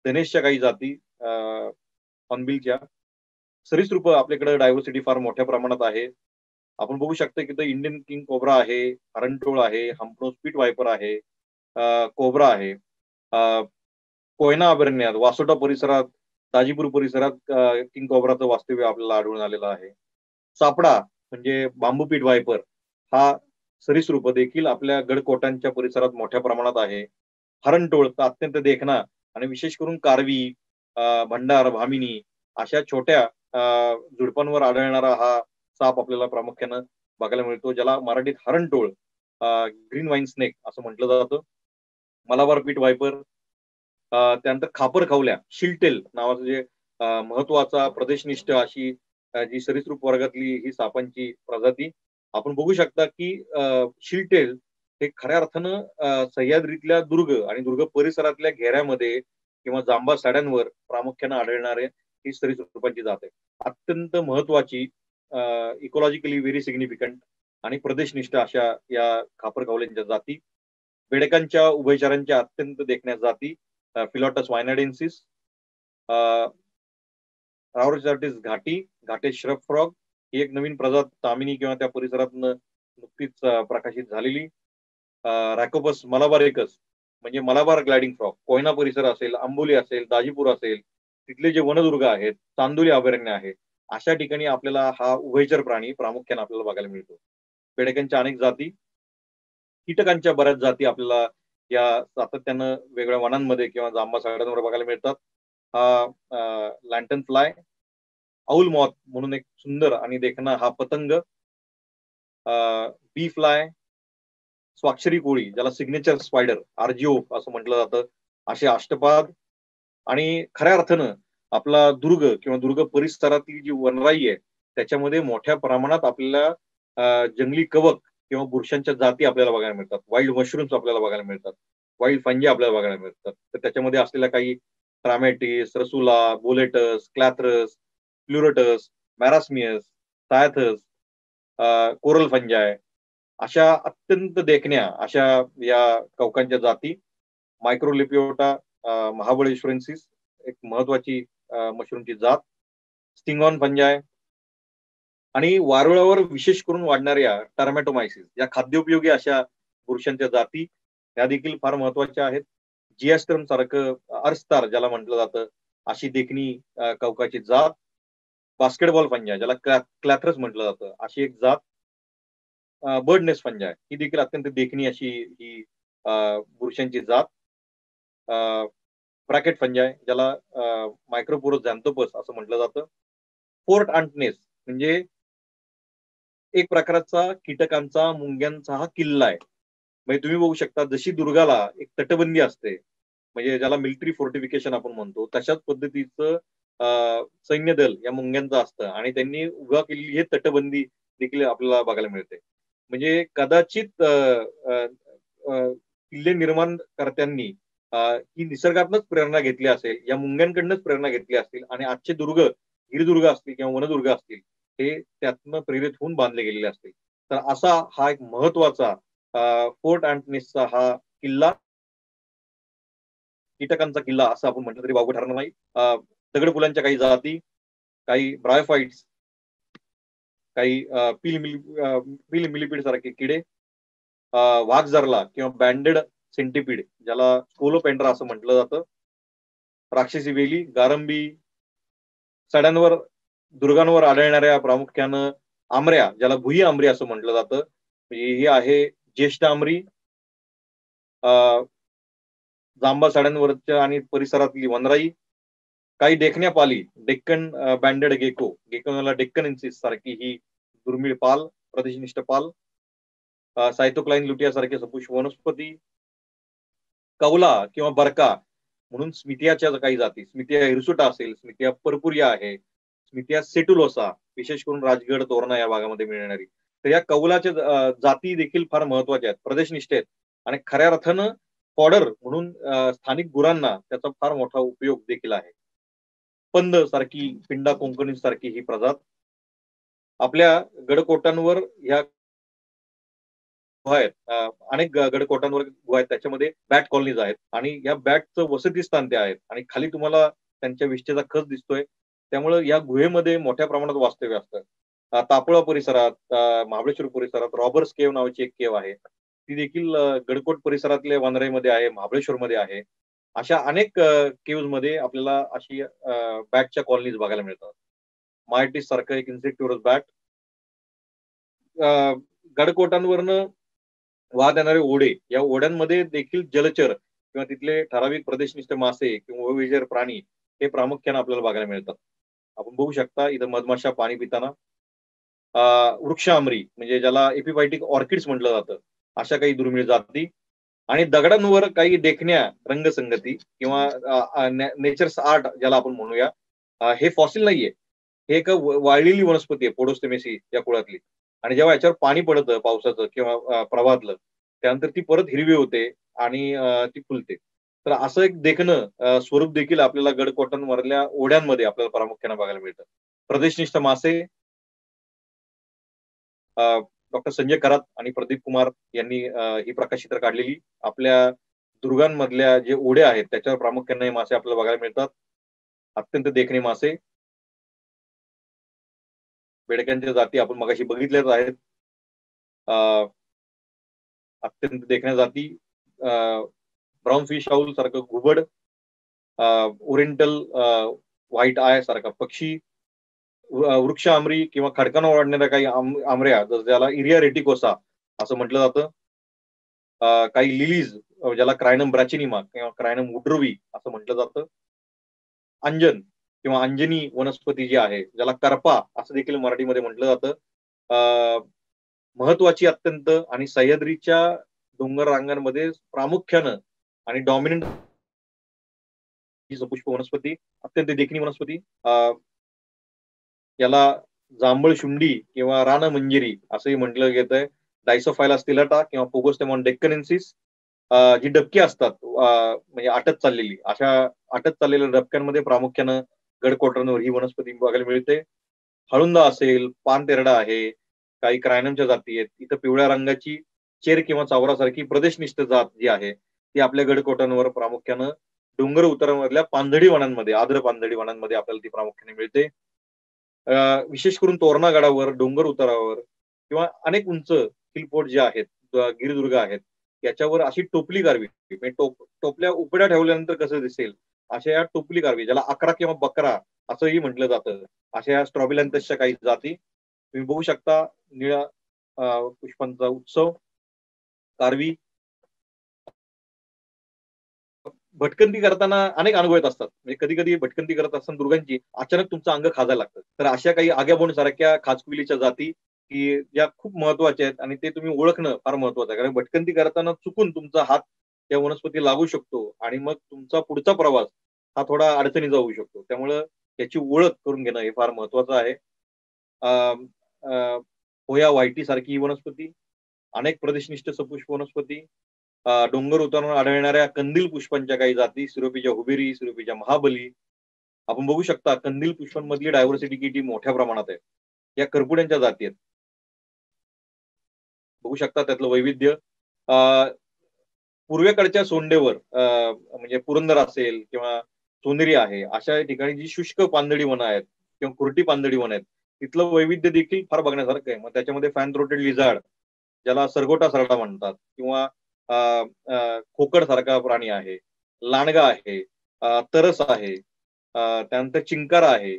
धनेशच्या काही जाती हॉर्नबिलच्या सरीसृप आपल्याकडे डायव्हर्सिटी फार मोठ्या प्रमाणात आहे. आपण बघू शकता की इंडियन किंग कोब्रा आहे, हरणटोळ आहे, हम्पनोज पीट वायपर आहे, कोब्रा आहे. कोयना अभयारण्यात वासोटा परिसरात, ताजीपूर परिसरात किंग कोब्राचं वास्तव्य आपल्याला आढळून आलेलं आहे. सापडा म्हणजे बांबू पीट वायपर हा सरीसृप देखील आपल्या गडकोटांच्या परिसरात मोठ्या प्रमाणात आहे. हरणटोळ तर अत्यंत देखणा आणि विशेष करून कारवी, भंडार, भामिनी अशा छोट्या झुडपांवर आढळणारा हा साप आपल्याला प्रामुख्यानं बघायला मिळतो, ज्याला मराठीत हरणटोळ ग्रीन वाईन स्नेक असं म्हटलं जातं. मलाबार पीट वायपर, त्यानंतर खापर खवल्या शिलटेल नावाचं जे महत्वाचा प्रदेशनिष्ठ अशी जी सरीसृप वर्गातली ही सापांची प्रजाती आपण बघू शकता की शिलटेल हे खऱ्या अर्थानं सह्याद्रीतल्या दुर्ग आणि दुर्ग परिसरातल्या घेऱ्यामध्ये किंवा जांभा साड्यांवर प्रामुख्यानं आढळणारे ही सरीसृपांची जात आहे. अत्यंत महत्वाची इकॉलॉजिकली व्हेरी सिग्निफिकंट आणि प्रदेशनिष्ठ अशा या खापर खवल्यांच्या जाती. बेडकांच्या उभयचरांच्या अत्यंत देखण्या जाती फिलॉटस वायनाडेन्सिस, राउरचार्टिस घाटे श्रब फ्रॉग ही एक नवीन प्रजात तामिनी किंवा त्या परिसरात नुकतीच प्रकाशित झालेली. रॅकोपस मलाबारेकस म्हणजे मलाबार ग्लायडिंग फ्रॉग कोयना परिसर असेल, आंबोली असेल, दाजीपूर असेल, तिथले जे वनदुर्ग आहेत, चांदोली अभयारण्य आहे, अशा ठिकाणी आपल्याला हा उभयचर प्राणी प्रामुख्याने आपल्याला बघायला मिळतो. बेडकांच्या अनेक जाती, कीटकांच्या बऱ्याच जाती आपल्याला या सातत्यानं वेगळ्या वनांमध्ये किंवा जांभा साड्यांवर बघायला मिळतात. हा लॅन्टन फ्लाय, औल मॉथ म्हणून एक सुंदर आणि देखणा हा पतंग, बी फ्लाय, स्वाक्षरी कोळी ज्याला सिग्नेचर स्पायडर आर्जिओ असं म्हटलं जातं, असे अष्टपाद आणि खऱ्या अर्थानं आपला दुर्ग किंवा दुर्ग परिसरातील जी वनराई आहे त्याच्यामध्ये मोठ्या प्रमाणात आपल्याला जंगली कवक किंवा बुरशांच्या जाती आपल्याला बघायला मिळतात. वाईल्ड मशरूम्स आपल्याला बघायला मिळतात, वाईल्ड फंजी आपल्याला बघायला मिळतात. तर त्याच्यामध्ये असलेल्या काही ट्रामॅटिस, रसुला, बोलेटस, क्लॅथरस, प्लुरटस, मॅरास्मियस, सायथस, कोरल फंजाय अशा अत्यंत देखण्या अशा या कवकांच्या जाती. मायक्रोलिपिओटा महाबळेश्वरेन्सिस एक महत्वाची मशरूमची जात, स्टिंगॉन फंजाय आणि वारुळावर विशेष करून वाढणाऱ्या टर्मॅटोमायसिस या खाद्योपयोगी अशा बुरशांच्या जाती त्या देखील फार महत्वाच्या आहेत. जियास्ट्रम सारखं अर्स्तार ज्याला म्हटलं जातं अशी देखणी कवकाची जात. बास्केटबॉल फंजाय ज्याला क्लॅथरस म्हटलं जातं अशी एक जात. बर्डनेस फंजाय ही देखील अत्यंत देखणी अशी ही बुरशांची जात. ब्रॅकेट फंजाय ज्याला मायक्रोपोरस झॅन्थोपस असं म्हटलं जातं. फोर्ट अंटनेस म्हणजे एक प्रकारचा कीटकांचा मुंग्यांचा हा किल्ला आहे. म्हणजे तुम्ही बघू शकता जशी दुर्गाला एक तटबंदी असते म्हणजे ज्याला मिलिटरी फोर्टिफिकेशन आपण म्हणतो तशाच पद्धतीचं सैन्य दल या मुंग्यांचं असतं आणि त्यांनी उभा केलेली हे तटबंदी देखील आपल्याला बघायला मिळते. म्हणजे कदाचित किल्ले निर्माणकर्त्यांनी ही निसर्गातनच प्रेरणा घेतली असेल, या मुंग्यांकडनंच प्रेरणा घेतली असतील आणि आजचे दुर्ग गिरिदुर्ग असतील किंवा वनदुर्ग असतील हे त्यातनं प्रेरित होऊन बांधले गेलेले असतील. तर असा हा एक महत्वाचा फोर्ट अँटनेसचा हा किल्ला, कीटकांचा किल्ला असं आपण म्हटलं तरी वावगं ठरणार नाही. दगडफुलांच्या काही जाती, काही ब्रायोफाइट्स, काही पील मिलिपीड सारखे किडे, वाघ जरला किंवा बँडेड सेंटिपीड ज्याला स्कोलोपेंड्रा असं म्हटलं जातं, राक्षसी वेली, गारंबी, सड्यांवर दुर्गांवर आढळणाऱ्या प्रामुख्यानं आंबऱ्या ज्याला भुई आंबरी असं म्हटलं जातं. ही आहे ज्येष्ठ आंबरी. जांभा साड्यांवरच्या आणि परिसरातली वनराई, काही देखण्या पाली, डेक्कन बँडेड गेको, गेकोला डेक्कनन्सिस सारखी ही दुर्मिळ पाल, प्रदेशनिष्ठ पाल, सायटोक्लाइन लुटिया सारखे सपुष्प वनस्पती, कवला किंवा बरका म्हणून स्मिथियाच्या काही जाती, स्मिथिया हिरसुटा असेल, स्मिथिया पर्पुरिया आहे, स्मिथिया सेटुलोसा विशेष करून राजगड तोरणा या भागामध्ये मिळणारी, तर या कौलाच्या जाती देखील फार महत्वाच्या आहेत, प्रदेशनिष्ठ आहेत आणि खऱ्या अर्थानं फॉडर म्हणून स्थानिक गुरांना त्याचा फार मोठा उपयोग देखील आहे. पंद सारखी, पिंडा कोंकणी सारखी ही प्रजात आपल्या गडकोटांवर ह्या गुहा आहेत, अनेक गडकोटांवर गुहा आहेत, त्याच्यामध्ये बॅट कॉलनीज आहेत आणि या बॅटचं वसती स्थान ते आहेत आणि खाली तुम्हाला त्यांच्या विष्ठेचा खच दिसतोय. त्यामुळे या गुहेमध्ये मोठ्या प्रमाणात वास्तव्य असतं. तापोळा परिसरात, महाबळेश्वर परिसरात रॉबर्स केव्ह नावाची एक केव्ह आहे, ती देखील गडकोट परिसरातल्या वनराईमध्ये आहे, महाबळेश्वरमध्ये आहे. अशा अनेक केव्ह मध्ये आपल्याला अशी बॅटच्या कॉलनीज बघायला मिळतात. मायटीस सारखं एक इन्सेक्टिव्हरस बॅट. गडकोटांवरनं वाहत येणारे ओढे, या ओढ्यांमध्ये देखील जलचर किंवा तिथले ठराविक प्रदेशनिष्ठ मासे किंवा विविध प्राणी हे प्रामुख्याने आपल्याला बघायला मिळतात. आपण बघू शकता इथं मधमाशा पाणी पिताना. वृक्ष आमरी म्हणजे ज्याला एपिफायटिक ऑर्किड्स म्हटलं जातं, अशा काही दुर्मिळ जाती आणि दगडांवर काही देखण्या रंगसंगती किंवा नेचर्स आर्ट ज्याला आपण म्हणूया. हे फॉसिल नाहीये, हे एक वाळलेली वनस्पती आहे, पोडोस्टेमेसी या कुळातली. आणि जेव्हा याच्यावर पाणी पडतं पावसाचं किंवा प्रवाहातलं, त्यानंतर ती परत हिरवी होते आणि ती फुलते. तर असं एक देखणं स्वरूप देखील आपल्याला गडकोटांवरल्या ओढ्यांमध्ये आपल्याला प्रामुख्याने बघायला मिळतं. प्रदेशनिष्ठ मासे डॉक्टर संजय करात आणि प्रदीप कुमार यांनी ही प्रकाशचित्र काढलेली आपल्या दुर्गांमधल्या जे ओढे आहेत त्याच्यावर प्रामुख्याने मासे आपल्याला बघायला मिळतात. अत्यंत देखणे मासे. बेडक्यांच्या जाती आपण मगाशी बघितल्याच आहेत. अत्यंत देखण्या जाती, ब्राऊन फिश हाऊल सारखं घुबड, ओरिएंटल व्हाईट आय सारखा पक्षी, वृक्ष आमरी किंवा खडकानं ओढणाऱ्या काही आमऱ्या, ज्याला इरिया रेटिकोसा असं म्हटलं जातं. काही लिलीज ज्याला क्रायनम ब्रॅचिनिमा किंवा क्रायनम वुड्रोवी असं म्हटलं जातं. अंजन किंवा अंजनी वनस्पती जी आहे, ज्याला करपा असं देखील मराठीमध्ये म्हटलं जातं. महत्वाची अत्यंत आणि सह्याद्रीच्या डोंगर रांगांमध्ये प्रामुख्यानं आणि डॉमिनंट पुष्प वनस्पती, अत्यंत देखणी वनस्पती. याला जांभळ शुंडी किंवा रानमंजिरी असंही म्हटलं गेलंय. डायसोफायला स्टिलाटा किंवा पोगोस्टेमॉन डेक्कनेन्सिस, जी डबकी असतात म्हणजे आटत चाललेली, अशा आटत चाललेल्या डबक्यांमध्ये प्रामुख्यानं गडकोटांवर ही वनस्पती बघायला मिळते. हळुंदा असेल, पान तेरडा आहे, काही क्रायनमच्या जाती आहेत. इथं पिवळ्या रंगाची चेर किंवा चावरासारखी प्रदेशनिष्ठ जात जी आहे ती आपल्या गडकोटांवर प्रामुख्यानं डोंगर उतारामधल्या पानझडी वनांमध्ये, आर्द्र पानझडी वनांमध्ये आपल्याला ती प्रामुख्याने मिळते. विशेष करून तोरणा गडावर, डोंगर उतारावर किंवा अनेक उंच हिलपोट जे आहेत, गिरिदुर्ग आहेत, याच्यावर अशी टोपली गारवी म्हणजे टोपल्या उपड्या ठेवल्यानंतर कसं दिसेल अशा या टोपली गारवी, ज्याला अकरा किंवा बकरा असंही म्हटलं जातं, अशा या स्ट्रॉबिलॅन्थसच्या काही जाती तुम्ही बघू शकता. निळ्या पुष्पांचा उत्सव, कारवी. भटकंती करताना अनेक अनुभव येत असतात. म्हणजे कधी कधी भटकंती करत असताना दुर्गांची अचानक तुमचं अंग खाजायला लागतं. तर अशा काही आग्याबोंड सारख्या खाजकुलीच्या जाती की ज्या खूप महत्वाच्या आहेत आणि ते तुम्ही ओळखणं फार महत्वाचं आहे. कारण भटकंती करताना चुकून तुमचा हात त्या वनस्पती लागू शकतो आणि मग तुमचा पुढचा प्रवास हा थोडा अडचणीचा होऊ शकतो. त्यामुळं याची ओळख करून घेणं हे फार महत्वाचं आहे. होया व्हायटी सारखी ही वनस्पती, अनेक प्रदेशनिष्ठ सपुष्प वनस्पती, डोंगर उतारावर आढळणाऱ्या कंदील पुष्पांच्या काही जाती, सिरोपीच्या हुबेरी, सिरोपीच्या महाबली. आपण बघू शकता कंदील पुष्पांमधली डायव्हर्सिटी किती मोठ्या प्रमाणात आहे. या करपुड्यांच्या जाती आहेत, बघू शकता त्यातलं वैविध्य. पूर्वेकडच्या सोंडेवर म्हणजे पुरंदर असेल किंवा सोनेरी आहे, अशा ठिकाणी जी शुष्क पानझडी वनं आहेत किंवा खुरटी पानझडी वनं आहेत, तिथलं वैविध्य देखील फार बघण्यासारखं आहे. मग त्याच्यामध्ये फॅन थ्रोटेड लिझार्ड, ज्याला सरगोटा सरडा म्हणतात, किंवा खोकड सारखा प्राणी आहे, लांडगा आहे, तरस आहे, त्यानंतर चिंकारा आहे,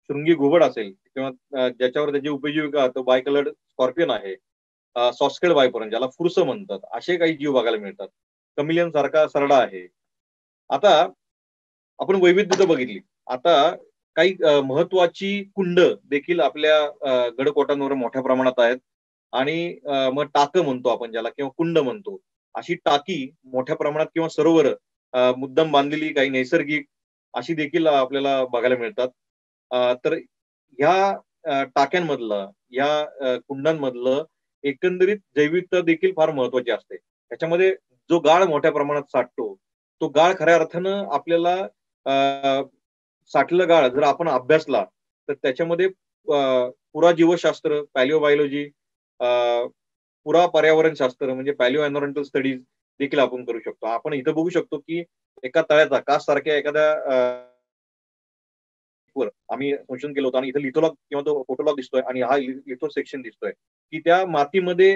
शृंगी घुबड असेल किंवा ज्याच्यावर त्याची उपजीविका तो बाय कलर्ड स्कॉर्पियन आहे, सॉस्केड वायपरन ज्याला फुरसं म्हणतात, असे काही जीव बघायला मिळतात. कमिलियन सारखा सरडा आहे. आता आपण वैविध्यता बघितली. आता काही महत्वाची कुंड देखील आपल्या गडकोटांवर मोठ्या प्रमाणात आहेत आणि मग टाकं म्हणतो आपण ज्याला किंवा कुंड म्हणतो, अशी टाकी मोठ्या प्रमाणात किंवा सरोवर मुद्दाम बांधलेली काही नैसर्गिक अशी देखील आपल्याला बघायला मिळतात. तर ह्या टाक्यांमधलं या कुंडांमधलं एकंदरीत जैविकता देखील फार महत्वाची असते. त्याच्यामध्ये जो गाळ मोठ्या प्रमाणात साठतो, तो गाळ खऱ्या अर्थानं आपल्याला साठलेला गाळ जर आपण अभ्यासला तर त्याच्यामध्ये पुरा जीवशास्त्र, पॅलिओबायोलॉजी, पुरा पर्यावरणशास्त्र म्हणजे पॅलिओ एन्व्हायरमेंटल स्टडीज देखील आपण करू शकतो. आपण इथं बघू शकतो की एका तळ्याचा कास सारख्या एखाद्या वर आम्ही संशोधन केलं होतं आणि इथे लिथोलॉग किंवा तो फोटोलॉग दिसतोय आणि हा लिथो सेक्शन दिसतोय की त्या मातीमध्ये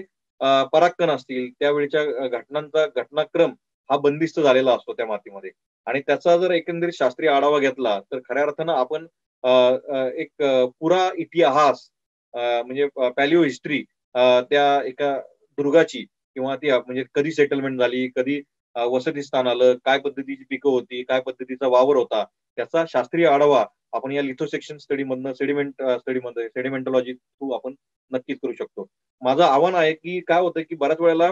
परागकण असतील त्यावेळेच्या घटनांचा घटनाक्रम हा बंदिस्त झालेला असतो त्या मातीमध्ये आणि त्याचा जर एकंदरीत शास्त्रीय आढावा घेतला तर खऱ्या अर्थानं आपण एक पुरा इतिहास म्हणजे पॅलिओ हिस्ट्री त्या एका दुर्गाची किंवा ती म्हणजे कधी सेटलमेंट झाली, कधी वसती स्थान आलं, काय पद्धतीची पिकं होती, काय पद्धतीचा वावर होता, त्याचा शास्त्रीय आढावा आपण या लिथोसेक्शन स्टडी मधनं स्टडीमध्ये सेडिमेंटॉलॉजी थ्रू आपण नक्कीच करू शकतो. माझं आव्हान आहे की काय होतं की बऱ्याच वेळेला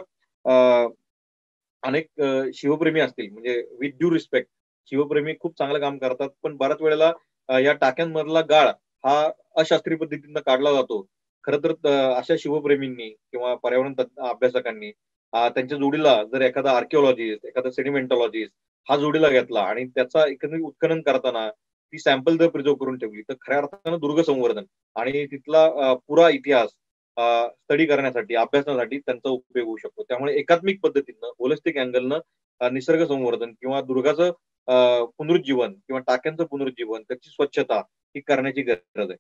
अनेक शिवप्रेमी असतील म्हणजे विथ ड्यू रिस्पेक्ट शिवप्रेमी खूप चांगलं काम करतात पण बऱ्याच वेळेला या टाक्यांमधला गाळ हा अशास्त्रीय पद्धतीनं काढला जातो. खरं तर अशा शिवप्रेमींनी किंवा पर्यावरण अभ्यासकांनी त्यांच्या जोडीला जर एखादा आर्किओलॉजिस्ट, एखादा सेडिमेंटॉलॉजिस्ट हा जोडीला घेतला आणि त्याचा एकंदरीत उत्खनन करताना ती सॅम्पल जर प्रिझर्व करून ठेवली तर खऱ्या अर्थानं दुर्ग संवर्धन आणि तिथला पुरा इतिहास स्टडी करण्यासाठी, अभ्यासासाठी त्यांचा उपयोग होऊ शकतो. त्यामुळे एकात्मिक पद्धतीनं होलिस्टिक अँगलनं निसर्ग संवर्धन किंवा दुर्गाचं पुनरुज्जीवन किंवा टाक्यांचं पुनरुज्जीवन, त्याची स्वच्छता ही करण्याची गरज आहे.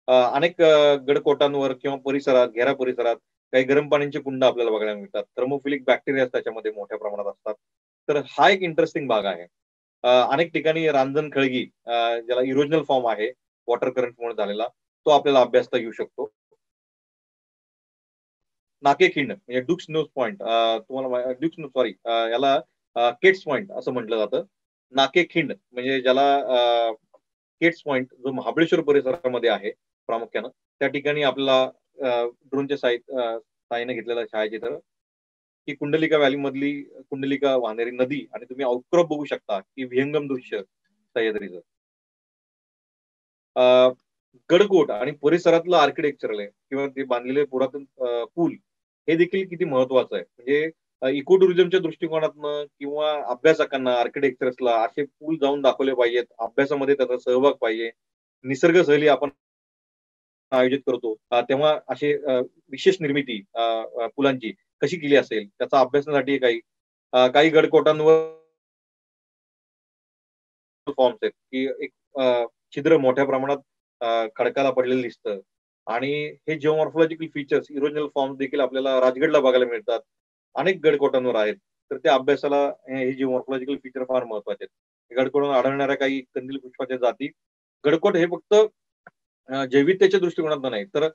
अनेक गडकोटांवर किंवा परिसरात, घेरा परिसरात काही गरम पाण्याचे कुंड आपल्याला बघायला मिळतात. थर्मोफिलिक बॅक्टेरिया त्याच्यामध्ये मोठ्या प्रमाणात असतात. तर हा एक इंटरेस्टिंग भाग आहे. अनेक ठिकाणी रांजण खळगी ज्याला इरोजनल फॉर्म आहे वॉटर करंटमुळे झालेला, तो आपल्याला अभ्यासता येऊ शकतो. नाकेखिंड म्हणजे डुक्स न्यूज पॉइंट तुम्हाला ड्युक्स सॉरी याला केट्स पॉइंट असं म्हटलं जातं. नाकेखिंड म्हणजे ज्याला केट्स पॉइंट जो महाबळेश्वर परिसरामध्ये आहे प्रामुख्यानं त्या ठिकाणी आपल्याला ड्रोनच्या साहाय्याने घेतलेला छायाचित्र की कुंडलिका व्हॅली मधली कुंडलिका वाहणारी नदी आणि तुम्ही आउटक्रॉप बघू शकता की विहंगम दृश्य सह्याद्रीचं. गडकोट आणि परिसरातलं आर्किटेक्चरल आहे किंवा ते बांधलेले पुरातन पूल हे देखील किती महत्वाचं आहे. म्हणजे इको टुरिझमच्या दृष्टिकोनातनं किंवा अभ्यासकांना आर्किटेक्चर्सला असे पूल जाऊन दाखवले पाहिजेत. अभ्यासामध्ये त्याचा सहभाग पाहिजे. निसर्ग सहली आपण आयोजित करतो तेव्हा असे विशेष निर्मिती पुलांची कशी केली असेल त्याचा अभ्यासासाठी काही गडकोटांवर फॉर्म्स आहेत की एक छिद्र मोठ्या प्रमाणात खडकाला पडलेलं दिसतं आणि हे जिओमॉर्फॉलॉजिकल फीचर्स इरोजनल फॉर्म्स देखील आपल्याला राजगडला बघायला मिळतात. अनेक गडकोटांवर आहेत. तर त्या अभ्यासाला हे जिओमॉर्फॉलॉजिकल फीचर फार महत्वाचे आहेत. गडकोटांवर आढळणाऱ्या काही कंदील पुष्पाच्या जाती गडकोट हे फक्त जैविकतेच्या दृष्टिकोनातून नाही तर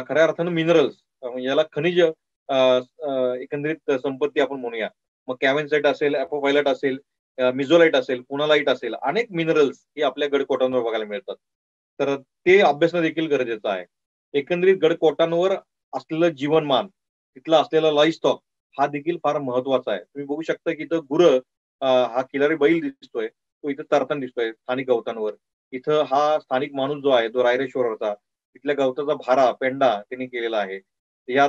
खऱ्या अर्थानं मिनरल्स म्हणजे याला खनिज एकंदरीत संपत्ती आपण म्हणूया. मग कॅव्हनसाइट असेल, अपोफायलाइट असेल, मिझोलाइट असेल, पुनालाइट असेल, अनेक मिनरल्स हे आपल्या गडकोटांवर बघायला मिळतात. तर ते अभ्यासणं देखील गरजेचं आहे. एकंदरीत गडकोटांवर असलेलं जीवनमान, तिथला असलेला लाईफ स्टॉक हा देखील फार महत्वाचा आहे. तुम्ही बघू शकता की इथं गुरं हा खिलारी बैल दिसतोय, तो इथं तरताना दिसतोय स्थानिक गवतांवर. इथं हा स्थानिक माणूस जो आहे तो रायरेश्वरचा तिथल्या गवताचा भारा, पेंडा त्यांनी केलेला आहे. या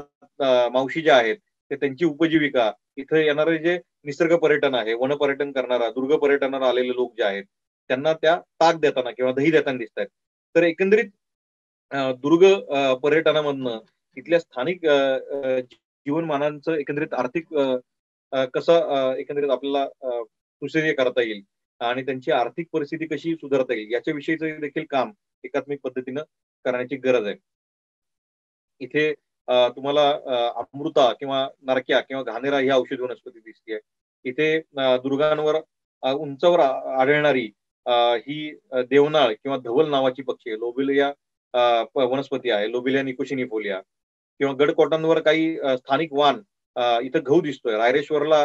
मावशी ज्या आहेत ते त्यांची उपजीविका इथं येणारे जे निसर्ग पर्यटन आहे, वन पर्यटन करणारा, दुर्ग पर्यटनाला आलेले लोक जे आहेत, त्यांना त्या ताक देताना किंवा दही देताना दिसत आहेत. तर एकंदरीत दुर्ग पर्यटनामधनं तिथल्या स्थानिक जीवनमानांचं एकंदरीत आर्थिक कसं एकंदरीत आपल्याला सुसह्य करता येईल आणि त्यांची आर्थिक परिस्थिती कशी सुधारता येईल याच्याविषयीचं देखील काम एकात्मिक पद्धतीनं करण्याची गरज आहे. इथे तुम्हाला अमृता किंवा नरक्या किंवा घाणेरा ही औषधी वनस्पती दिसते. इथे दुर्गांवर उंचावर आढळणारी ही देवनाळ किंवा धवल नावाची पक्षी आहे. लोबिलिया वनस्पती आहे. लोबिलिया निकोशिनिफोलिया किंवा गडकोटांवर काही स्थानिक वाण इथं गहू दिसतोय. रायरेश्वरला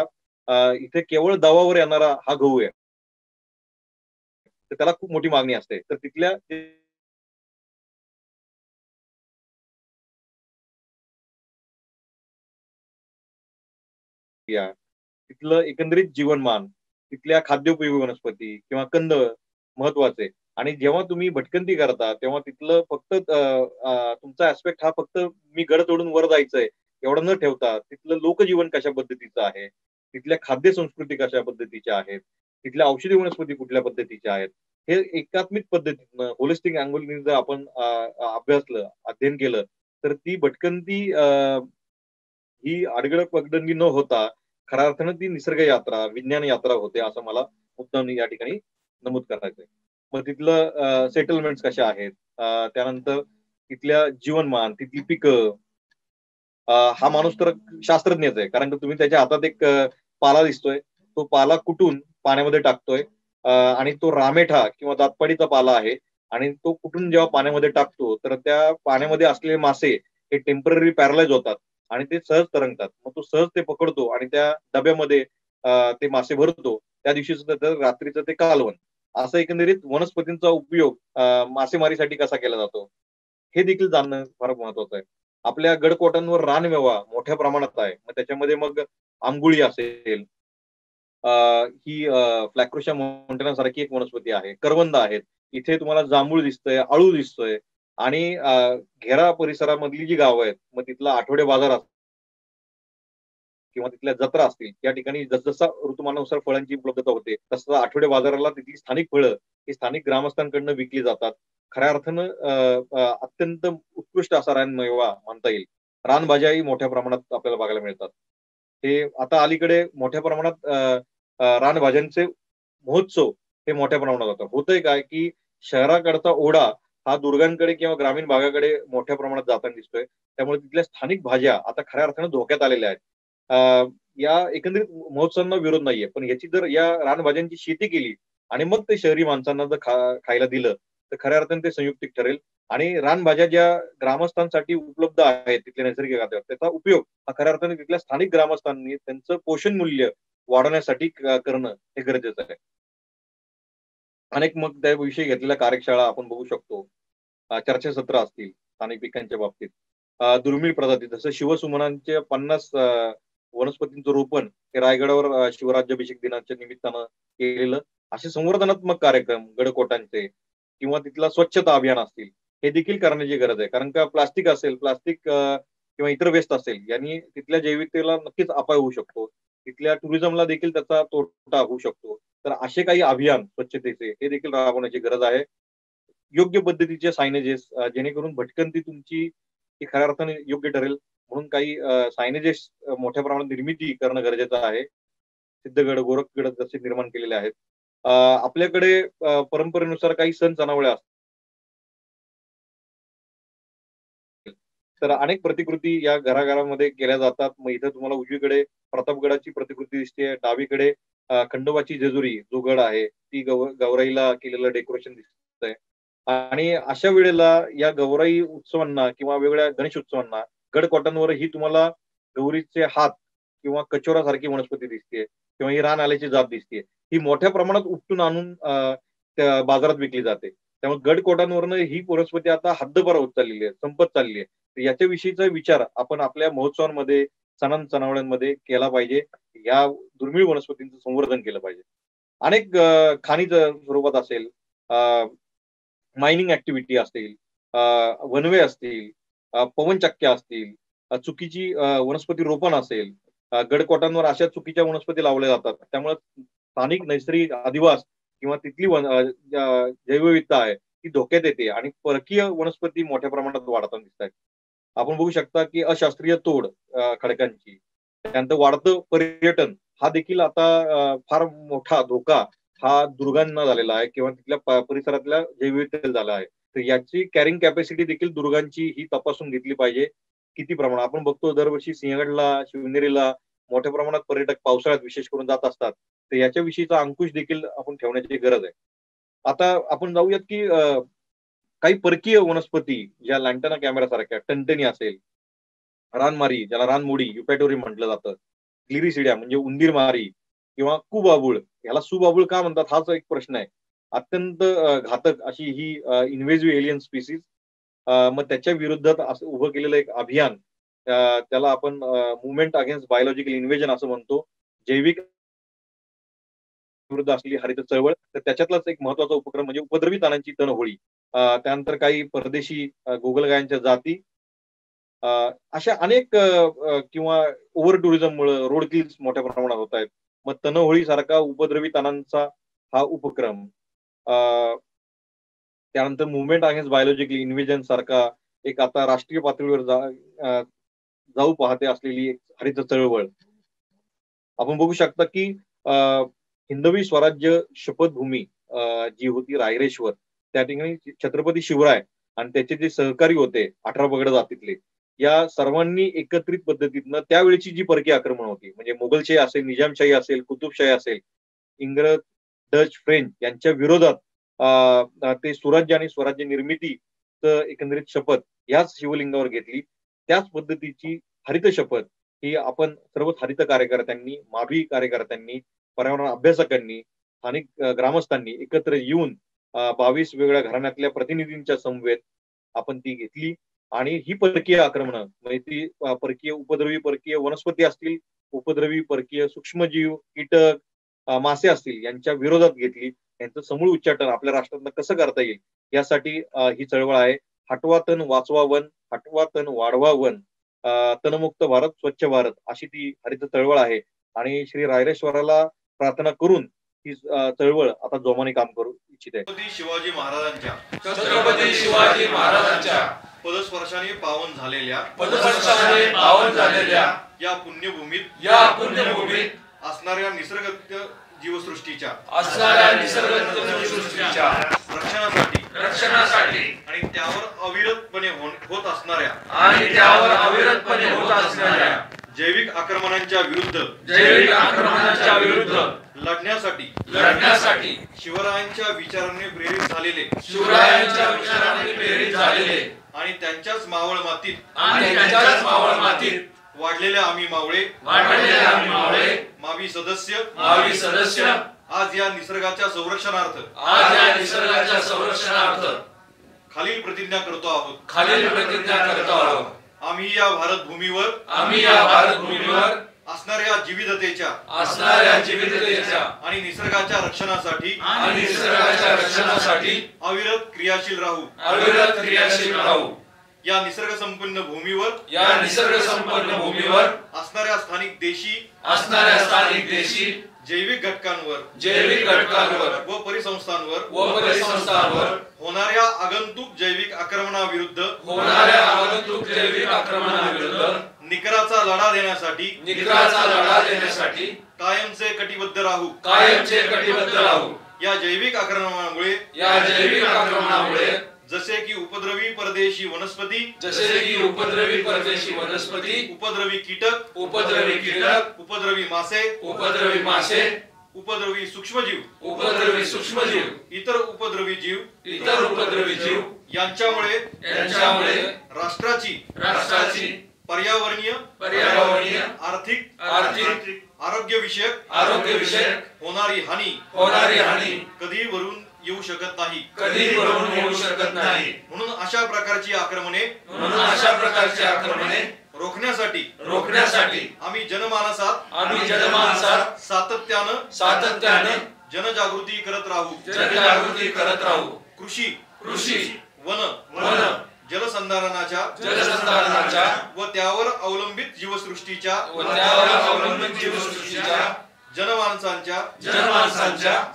इथे केवळ दवावर येणारा हा गहू आहे. तर त्याला खूप मोठी मागणी असते. तर तिथल्या तिथलं एकंदरीत जीवनमान, तिथल्या खाद्योपयोगी वनस्पती किंवा कंद महत्वाचे. आणि जेव्हा तुम्ही भटकंती करता तेव्हा तिथलं फक्त तुमचा ऍस्पेक्ट हा फक्त मी गड तोडून वर जायचंय एवढं न ठेवता तिथलं लोकजीवन कशा पद्धतीचं आहे, तिथल्या खाद्य संस्कृती कशा पद्धतीच्या आहेत, तिथल्या औषधी वनस्पती कुठल्या पद्धतीच्या आहेत, हे एकात्मिक पद्धतीनं होलिस्टिक अँगलनी जर आपण अभ्यासलं, अध्ययन केलं, तर ती भटकंती ही आडगळक पगडंडी न होता खऱ्या अर्थानं ती निसर्ग यात्रा, विज्ञान यात्रा होते, असं मला मुद्दाम या ठिकाणी नमूद करायचंय. मग तिथलं सेटलमेंट कशा आहेत, त्यानंतर तिथल्या जीवनमान, तिथली पिकं, हा माणूस तर शास्त्रज्ञच आहे, कारण तुम्ही त्याच्या हातात एक पाला दिसतोय, तो पाला कुटून पाण्यामध्ये टाकतोय, आणि तो रामेठा किंवा दातपाडीचा पाला आहे, आणि तो कुठून जेव्हा पाण्यामध्ये टाकतो तर त्या पाण्यामध्ये असलेले मासे हे टेम्पररी पॅरलाइज होतात आणि ते सहज तरंगतात. मग तो सहज ते पकडतो आणि त्या डब्यामध्ये ते मासे भरतो. त्या दिवशी सुद्धा रात्रीचं ते कालवण. असं एकंदरीत वनस्पतींचा उपयोग मासेमारीसाठी कसा केला जातो हे देखील जाणणं फार महत्वाचं आहे. आपल्या गडकोटांवर रानमेवा मोठ्या प्रमाणात आहे. मग त्याच्यामध्ये मग आंबोळी असेल, ही फ्लॅक्रोशा मोंटेना सारखी एक वनस्पती आहे. करवंद आहेत. इथे तुम्हाला जांभूळ दिसतंय, आळू दिसतोय आणि घेरा परिसरामधली जी गावं आहेत, मग तिथला आठवडे बाजार किंवा तिथल्या जत्रा असतील, या ठिकाणी जसजसा ऋतुमानानुसार फळांची उपलब्धता होते, तसं आठवडे बाजाराला तिथली स्थानिक फळं ही स्थानिक ग्रामस्थांकडनं विकली जातात. खऱ्या अर्थानं अत्यंत उत्कृष्ट असा रानमेवा म्हणता येईल. रानभाज्याही मोठ्या प्रमाणात आपल्याला बघायला मिळतात. हे आता अलीकडे मोठ्या प्रमाणात रानभाज्यांचे महोत्सव हे मोठ्या प्रमाणात होतात. होतंय काय, की शहराकडचा ओढा हा दुर्गांकडे किंवा ग्रामीण भागाकडे मोठ्या प्रमाणात जाताना दिसतोय. त्यामुळे तिथल्या स्थानिक भाज्या आता खऱ्या अर्थानं धोक्यात आलेल्या आहेत. या एकंदरीत महोत्सवांना विरोध नाहीये, पण याची जर या रानभाज्यांची शेती केली आणि मग ते शहरी माणसांना जर खायला दिलं, तर खऱ्या अर्थाने ते संयुक्तिक ठरेल. आणि रानभाज्या ज्या ग्रामस्थांसाठी उपलब्ध आहेत तिथल्या नैसर्गिक खाद्यावर, त्याचा उपयोग हा खऱ्या अर्थाने तिथल्या स्थानिक ग्रामस्थांनी त्यांचं पोषण मूल्य वाढवण्यासाठी करणं हे गरजेचं आहे. अनेक मग त्याविषयी घेतलेल्या कार्यशाळा आपण बघू शकतो. चर्चासत्र असतील स्थानिक पिकांच्या बाबतीत. दुर्मिळ प्रजाती जसं शिवसुमनांचे 50 वनस्पतींचं रोपण हे रायगडावर शिवराज्याभिषेक दिनाच्या निमित्तानं केलेलं. असे संवर्धनात्मक कार्यक्रम गडकोटांचे किंवा तिथला स्वच्छता अभियान असतील, हे देखील करण्याची गरज आहे. कारण का प्लास्टिक असेल, प्लास्टिक किंवा इतर वेस्ट असेल, यांनी तिथल्या जैविकतेला नक्कीच अपाय होऊ शकतो. तिथल्या टुरिझमला देखील त्याचा तोटा होऊ शकतो. तर असे काही अभियान स्वच्छतेचे हे देखील राबवण्याची गरज आहे. योग्य पद्धतीचे सायनेजेस, जेणेकरून भटकंती तुमची ही खऱ्या अर्थाने योग्य ठरेल म्हणून काही सायनेजेस मोठ्या प्रमाणात निर्मिती करणं गरजेचं आहे. सिद्धगड, गोरखगड जसे निर्माण केलेले आहेत. आपल्याकडे परंपरेनुसार काही सण सणावळे असतात. तर अनेक प्रतिकृती या घराघरामध्ये केल्या जातात. मग इथं तुम्हाला उजवीकडे प्रतापगडाची प्रतिकृती दिसते, डावीकडे खंडोबाची जेजुरी जो गड आहे, ती गौराईला केलेलं डेकोरेशन दिसतंय. आणि अशा वेळेला या गौराई उत्सवांना किंवा वेगवेगळ्या गणेश उत्सवांना गडकोटांवरही तुम्हाला गौरीचे हात किंवा कचोरा सारखी वनस्पती दिसते किंवा ही रान आल्याची जात दिसते. ही मोठ्या प्रमाणात उपटून आणून त्या बाजारात विकली जाते. त्यामुळे गडकोटांवरनं ही वनस्पती आता हद्दपार होत चाललेली आहे, संपत चालली आहे. तर याच्याविषयीचा विचार आपण आपल्या महोत्सवांमध्ये, सणांमध्ये केला पाहिजे. या दुर्मिळ वनस्पतींचं संवर्धन केलं पाहिजे. अनेक खनिज स्वरूपात असेल, मायनिंग ऍक्टिव्हिटी असतील, वनवे असतील, पवनचक्क्या असतील, चुकीची वनस्पती रोपण असेल, गडकोटांवर अशा चुकीच्या वनस्पती लावल्या जातात. त्यामुळे स्थानिक नैसर्गिक अधिवास किंवा तिथली जैवविविधता आहे ती धोक्यात येते आणि परकीय वनस्पती मोठ्या प्रमाणात वाढताना दिसत आहेत. आपण बघू शकता की अशास्त्रीय तोड खडकांची, त्यानंतर वाढतं पर्यटन हा देखील आता फार मोठा धोका हा दुर्गांना झालेला आहे किंवा तिथल्या परिसरातल्या जैवविविधतेला झाला आहे. तर याची कॅरिंग कॅपॅसिटी देखील दुर्गांची ही तपासून घेतली पाहिजे. किती प्रमाणात आपण बघतो दरवर्षी सिंहगडला, शिवनेरीला मोठ्या प्रमाणात पर्यटक पावसाळ्यात विशेष करून जात असतात. तर याच्याविषयीचा अंकुश देखील आपण ठेवण्याची गरज आहे. आता आपण जाऊयात की काही परकीय वनस्पती ज्या लँटना कॅमेरा सारख्या टनटनी असेल, रानमारी ज्याला रानमोडी युपॅटोरी म्हटलं जातं, ग्लिरिसिडिया म्हणजे उंदीर मारी किंवा कुबाबूळ, याला सुबाबूळ का म्हणतात हाच एक प्रश्न आहे. अत्यंत घातक अशी ही इन्व्हेजिव्ह एलियन स्पीसीज. मग त्याच्या विरुद्धात असं उभं केलेलं एक अभियान, त्याला आपण मुव्हमेंट अगेन्स्ट बायोलॉजिकल इन्व्हेजन असं म्हणतो. जैविक विरुद्ध असलेली हरित चळवळ, तर त्याच्यातलाच एक महत्वाचा उपक्रम म्हणजे उपद्रवी तणांची तणहोळी. त्यानंतर काही परदेशी गोगलगायांच्या जाती, अशा अनेक किंवा ओव्हर टुरिझममुळे रोड किल्स मोठ्या प्रमाणात होत आहेत. मग तणहोळी सारखा उपद्रवी तणांचा हा उपक्रम, त्यानंतर मुवमेंट अगेन्स्ट बायोलॉजिकल इन्व्हेजन सारखा एक आता राष्ट्रीय पातळीवर जाऊ पाहते असलेली एक हरित चळवळ. आपण बघू शकता की हिंदवी स्वराज्य शपथभूमी जी होती रायरेश्वर, त्या ठिकाणी छत्रपती शिवराय आणि त्याचे जे सहकारी होते 18 पगड जातीतले, या सर्वांनी एकत्रित पद्धतीनं त्यावेळेची जी परकीय आक्रमण होती, म्हणजे मोगलशाही असेल, निजामशाही असेल, कुतुबशाही असेल, इंग्रज, डच, फ्रेंच यांच्या विरोधात ते सुराज्य आणि स्वराज्य निर्मितीचं एकंदरीत शपथ याच शिवलिंगावर घेतली. त्याच पद्धतीची हरित शपथ ही आपण सर्व हरित कार्यकर्त्यांनी, माभी कार्यकर्त्यांनी, पर्यावरण अभ्यासकांनी, स्थानिक ग्रामस्थांनी एकत्र येऊन 22 वेगळ्या घराण्यातल्या प्रतिनिधींच्या समवेत आपण ती घेतली. आणि ही परकीय आक्रमणं, म्हणजे ती परकीय उपद्रवी परकीय वनस्पती असतील, उपद्रवी परकीय सूक्ष्मजीव, कीटक, मासे असतील, यांच्या विरोधात घेतली. यांचं समूळ उच्चाटन आपल्या राष्ट्रातनं कसं करता येईल यासाठी ही चळवळ आहे. हटवा तण वाचवा वन, हटवा तण वाढवा वन, तणमुक्त भारत स्वच्छ भारत, अशी ती हरित चळवळ आहे. आणि श्री रायरेश्वराला प्रार्थना करून ही चळवळ आता जोमाने काम करू इच्छित आहे. छत्रपती शिवाजी महाराजांच्या पदस्पर्शाने पावन झालेल्या या पुण्यभूमीत असणाऱ्या निसर्गत्य जीवसृष्टीच्या रक्षणासाठी आणि त्यावर अविरतपणे होत असणाऱ्या जैविक आक्रमणांच्या विरुद्ध लढण्यासाठी शिवरायांच्या विचाराने प्रेरित झालेले आणि त्यांच्याच मावळ मातीत वाढलेल्या आम्ही मावळे मावी सदस्य आज या निसर्गाच्या संरक्षणार्थ खालील प्रतिज्ञा करतो आहोत. आम्ही या भारत भूमीवर असणाऱ्या विविधतेच्या आणि निसर्गाच्या रक्षणासाठी अविरत क्रियाशील राहू. या निसर्ग संपन्न भूमीवर असणाऱ्या स्थानिक देशी जैविक घटकांवर व परिसंस्थांवर होणाऱ्या आगंतुक जैविक आक्रमणाविरुद्ध निकराचा लढा देण्यासाठी कायमचे कटिबद्ध राहू. या जैविक आक्रमणामुळे जसे की उपद्रवी परदेशी वनस्पती, उपद्रवी कीटक, उपद्रवी मासे, उपद्रवी सूक्ष्मजीव, इतर उपद्रवी जीव यांच्यामुळे राष्ट्राची पर्यावरणीय आर्थिक आरोग्य विषयक होणारी हानी कधी वरून येऊ शकत नाही. म्हणून अशा प्रकारची आक्रमणे रोखण्यासाठी आम्ही जनमानसात सातत्यानं जनजागृती करत राहू. कृषी, वन, जलसंधारणाच्या व त्यावर अवलंबित जीवसृष्टीच्या जनमानसांच्या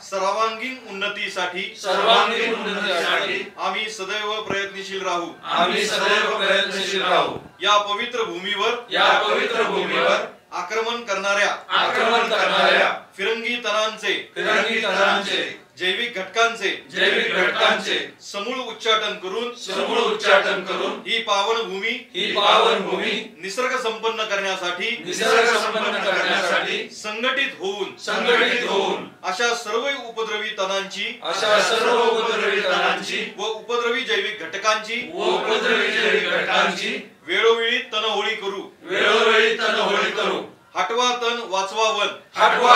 सर्वांगीण उन्नतीसाठी आम्ही सदैव प्रयत्नशील राहू. या पवित्र भूमीवर आक्रमण करणाऱ्या फिरंगी तणांचे जैविक घटकांचे समूळ उच्चाटन करून ही पावन भूमी निसर्ग संपन्न करण्यासाठी संघटित होऊन अशा सर्व उपद्रवी तणांची व उपद्रवी जैविक घटकांची वेळोवेळी तणहोळी करू. हटवा तण वाचवा वन, हटवा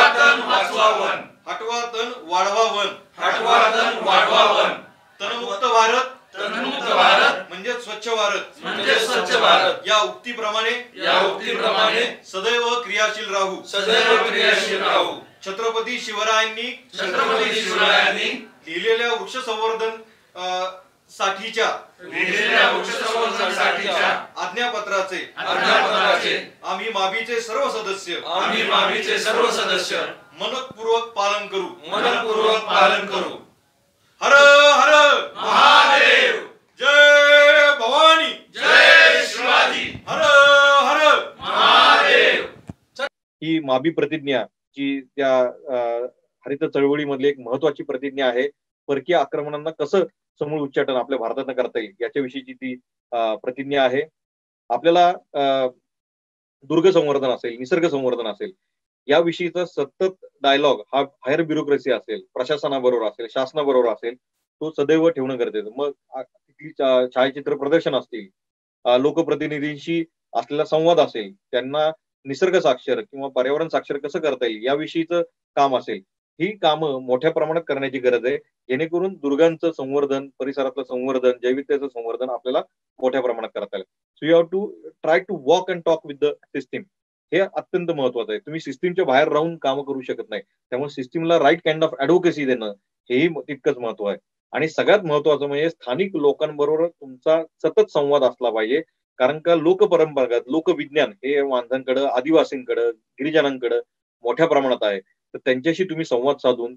तण वाढवा वन, तणमुक्त भारत म्हणजे स्वच्छ भारत या उक्तीप्रमाणे सदैव क्रियाशील राहू. छत्रपती शिवरायांनी लिहिलेल्या वृक्ष संवर्धन साठीच्या आज्ञापत्राचे आम्ही माबीचे सर्व सदस्य मनपूर्वक पालन करू. हर हर महादेव. जय भवानी. जय शिवाजी. हर हर महादेव. ही माबी प्रतिज्ञा जी त्या हरित चळवळीमधली एक महत्वाची प्रतिज्ञा आहे. परकीय आक्रमणांना कसं समूळ उच्चाटन आपल्या भारतानं करता येईल याच्याविषयीची ती प्रतिज्ञा आहे. आपल्याला दुर्ग संवर्धन असेल, निसर्ग संवर्धन असेल, याविषयीचा सतत डायलॉग हा हायर ब्युरोक्रेसी असेल, प्रशासनाबरोबर असेल, शासनाबरोबर असेल, तो सदैव ठेवणं गरजेचं. मग छायाचित्र प्रदर्शन असतील, लोकप्रतिनिधींशी असलेला संवाद असेल, त्यांना निसर्ग साक्षर किंवा पर्यावरण साक्षर कसं करता येईल याविषयीचं काम असेल, ही कामं मोठ्या प्रमाणात करण्याची गरज आहे, जेणेकरून दुर्गांचं संवर्धन, परिसरातलं संवर्धन, जैविकतेचं संवर्धन आपल्याला मोठ्या प्रमाणात करता येईल. So you have to try to walk and talk with the system. हे अत्यंत महत्वाचं आहे. तुम्ही सिस्टीमच्या बाहेर राहून कामं करू शकत नाही. त्यामुळे सिस्टीमला राईट काइंड ऑफ ऍडव्होकेसी देणं हेही तितकंच महत्व आहे. आणि सगळ्यात महत्वाचं म्हणजे स्थानिक लोकांबरोबर तुमचा सतत संवाद असला पाहिजे. कारण का लोकपरंपरागत लोकविज्ञान हे माणसांकडं, आदिवासींकडं, गिरिजनांकडं मोठ्या प्रमाणात आहे. तर त्यांच्याशी तुम्ही संवाद साधून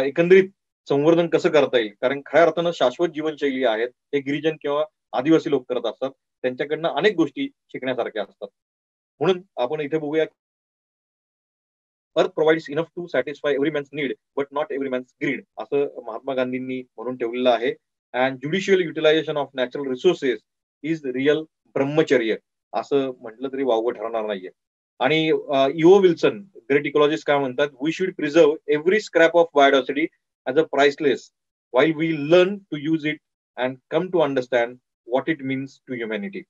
एकंदरीत संवर्धन कसं करता येईल, कारण खऱ्या अर्थानं शाश्वत जीवनशैली आहेत हे गिरिजन किंवा आदिवासी लोक करत असतात. त्यांच्याकडनं अनेक गोष्टी शिकण्यासारख्या असतात. म्हणून आपण इथे बघूया, earth provides enough to satisfy every man's need but not every man's greed, असं महात्मा गांधींनी म्हणून ठेवलेलं आहे. And judicial utilization of natural resources is real brahmacharya, असं म्हटलं तरी वावगं ठरणार नाहीये. आणि इओ विल्सन ग्रेट इकॉलॉजिस्ट काय म्हणतात, we should preserve every scrap of biodiversity as a priceless while we learn to use it and come to understand what it means to humanity.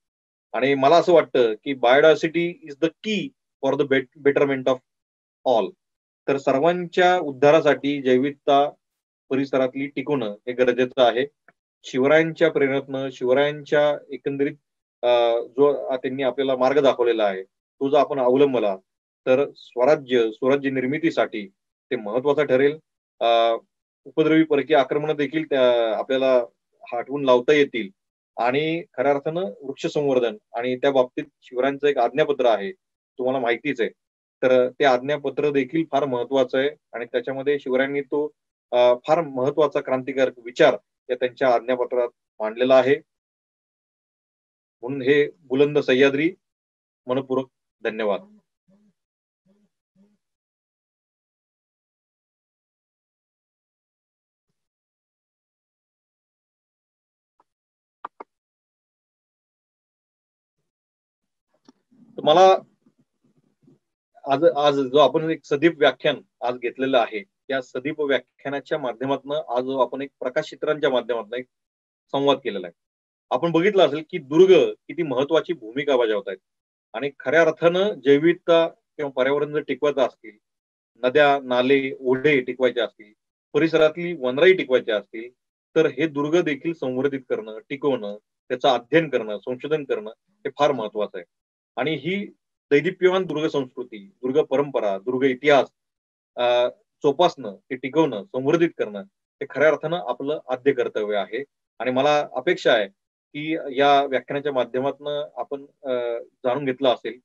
आणि मला असं वाटतं की biodiversity is the key for the betterment of all. तर सर्वांच्या उद्धारासाठी जैविकता परिसरातली टिकवणं हे गरजेचं आहे. शिवरायांच्या प्रेरणेतनं, शिवरायांच्या एकंदरीत जो त्यांनी आपल्याला मार्ग दाखवलेला आहे, तो जर आपण अवलंबला तर स्वराज्य निर्मितीसाठी ते महत्वाचं ठरेल. उपद्रवी परकीय आक्रमण देखील आपल्याला हटवून लावता येतील. आणि खऱ्या अर्थानं वृक्ष संवर्धन आणि त्या बाबतीत शिवरायांचं एक आज्ञापत्र आहे, तुम्हाला माहितीच आहे. तर ते आज्ञापत्र देखील फार महत्वाचं आहे आणि त्याच्यामध्ये शिवरायांनी तो फार महत्वाचा क्रांतिकारक विचार या त्यांच्या आज्ञापत्रात मांडलेला आहे. म्हणून हे बुलंद सह्याद्री मनपूर्वक धन्यवाद. मला आज जो आपण एक सदीप व्याख्यान आज घेतलेलं आहे, या सदीप व्याख्यानाच्या माध्यमातून आज आपण एक प्रकाश चित्रांच्या माध्यमातून एक संवाद केलेला आहे. आपण बघितलं असेल की दुर्ग किती महत्वाची भूमिका बजावत आहेत. आणि खऱ्या अर्थानं जैविकता किंवा पर्यावरण जर टिकवायचं असतील, नद्या, नाले, ओढे टिकवायचे असतील, परिसरातली वनराई टिकवायची असतील, तर हे दुर्ग देखील संवर्धित करणं, टिकवणं, त्याचं अध्ययन करणं, संशोधन करणं हे फार महत्वाचं आहे. आणि ही दैदिप्यमान दुर्ग संस्कृती, दुर्ग परंपरा, दुर्ग इतिहास जोपासणं, ते टिकवणं, संवर्धित करणं हे खऱ्या अर्थानं आपलं आद्य कर्तव्य आहे. आणि मला अपेक्षा आहे की या व्याख्यानाच्या माध्यमातून आपण जाणून घेतलं असेल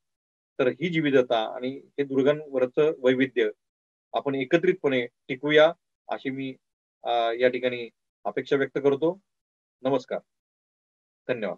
तर ही जी विविधता आणि हे दुर्गांवरचं वैविध्य आपण एकत्रितपणे टिकूया, अशी मी या ठिकाणी अपेक्षा व्यक्त करतो. नमस्कार. धन्यवाद.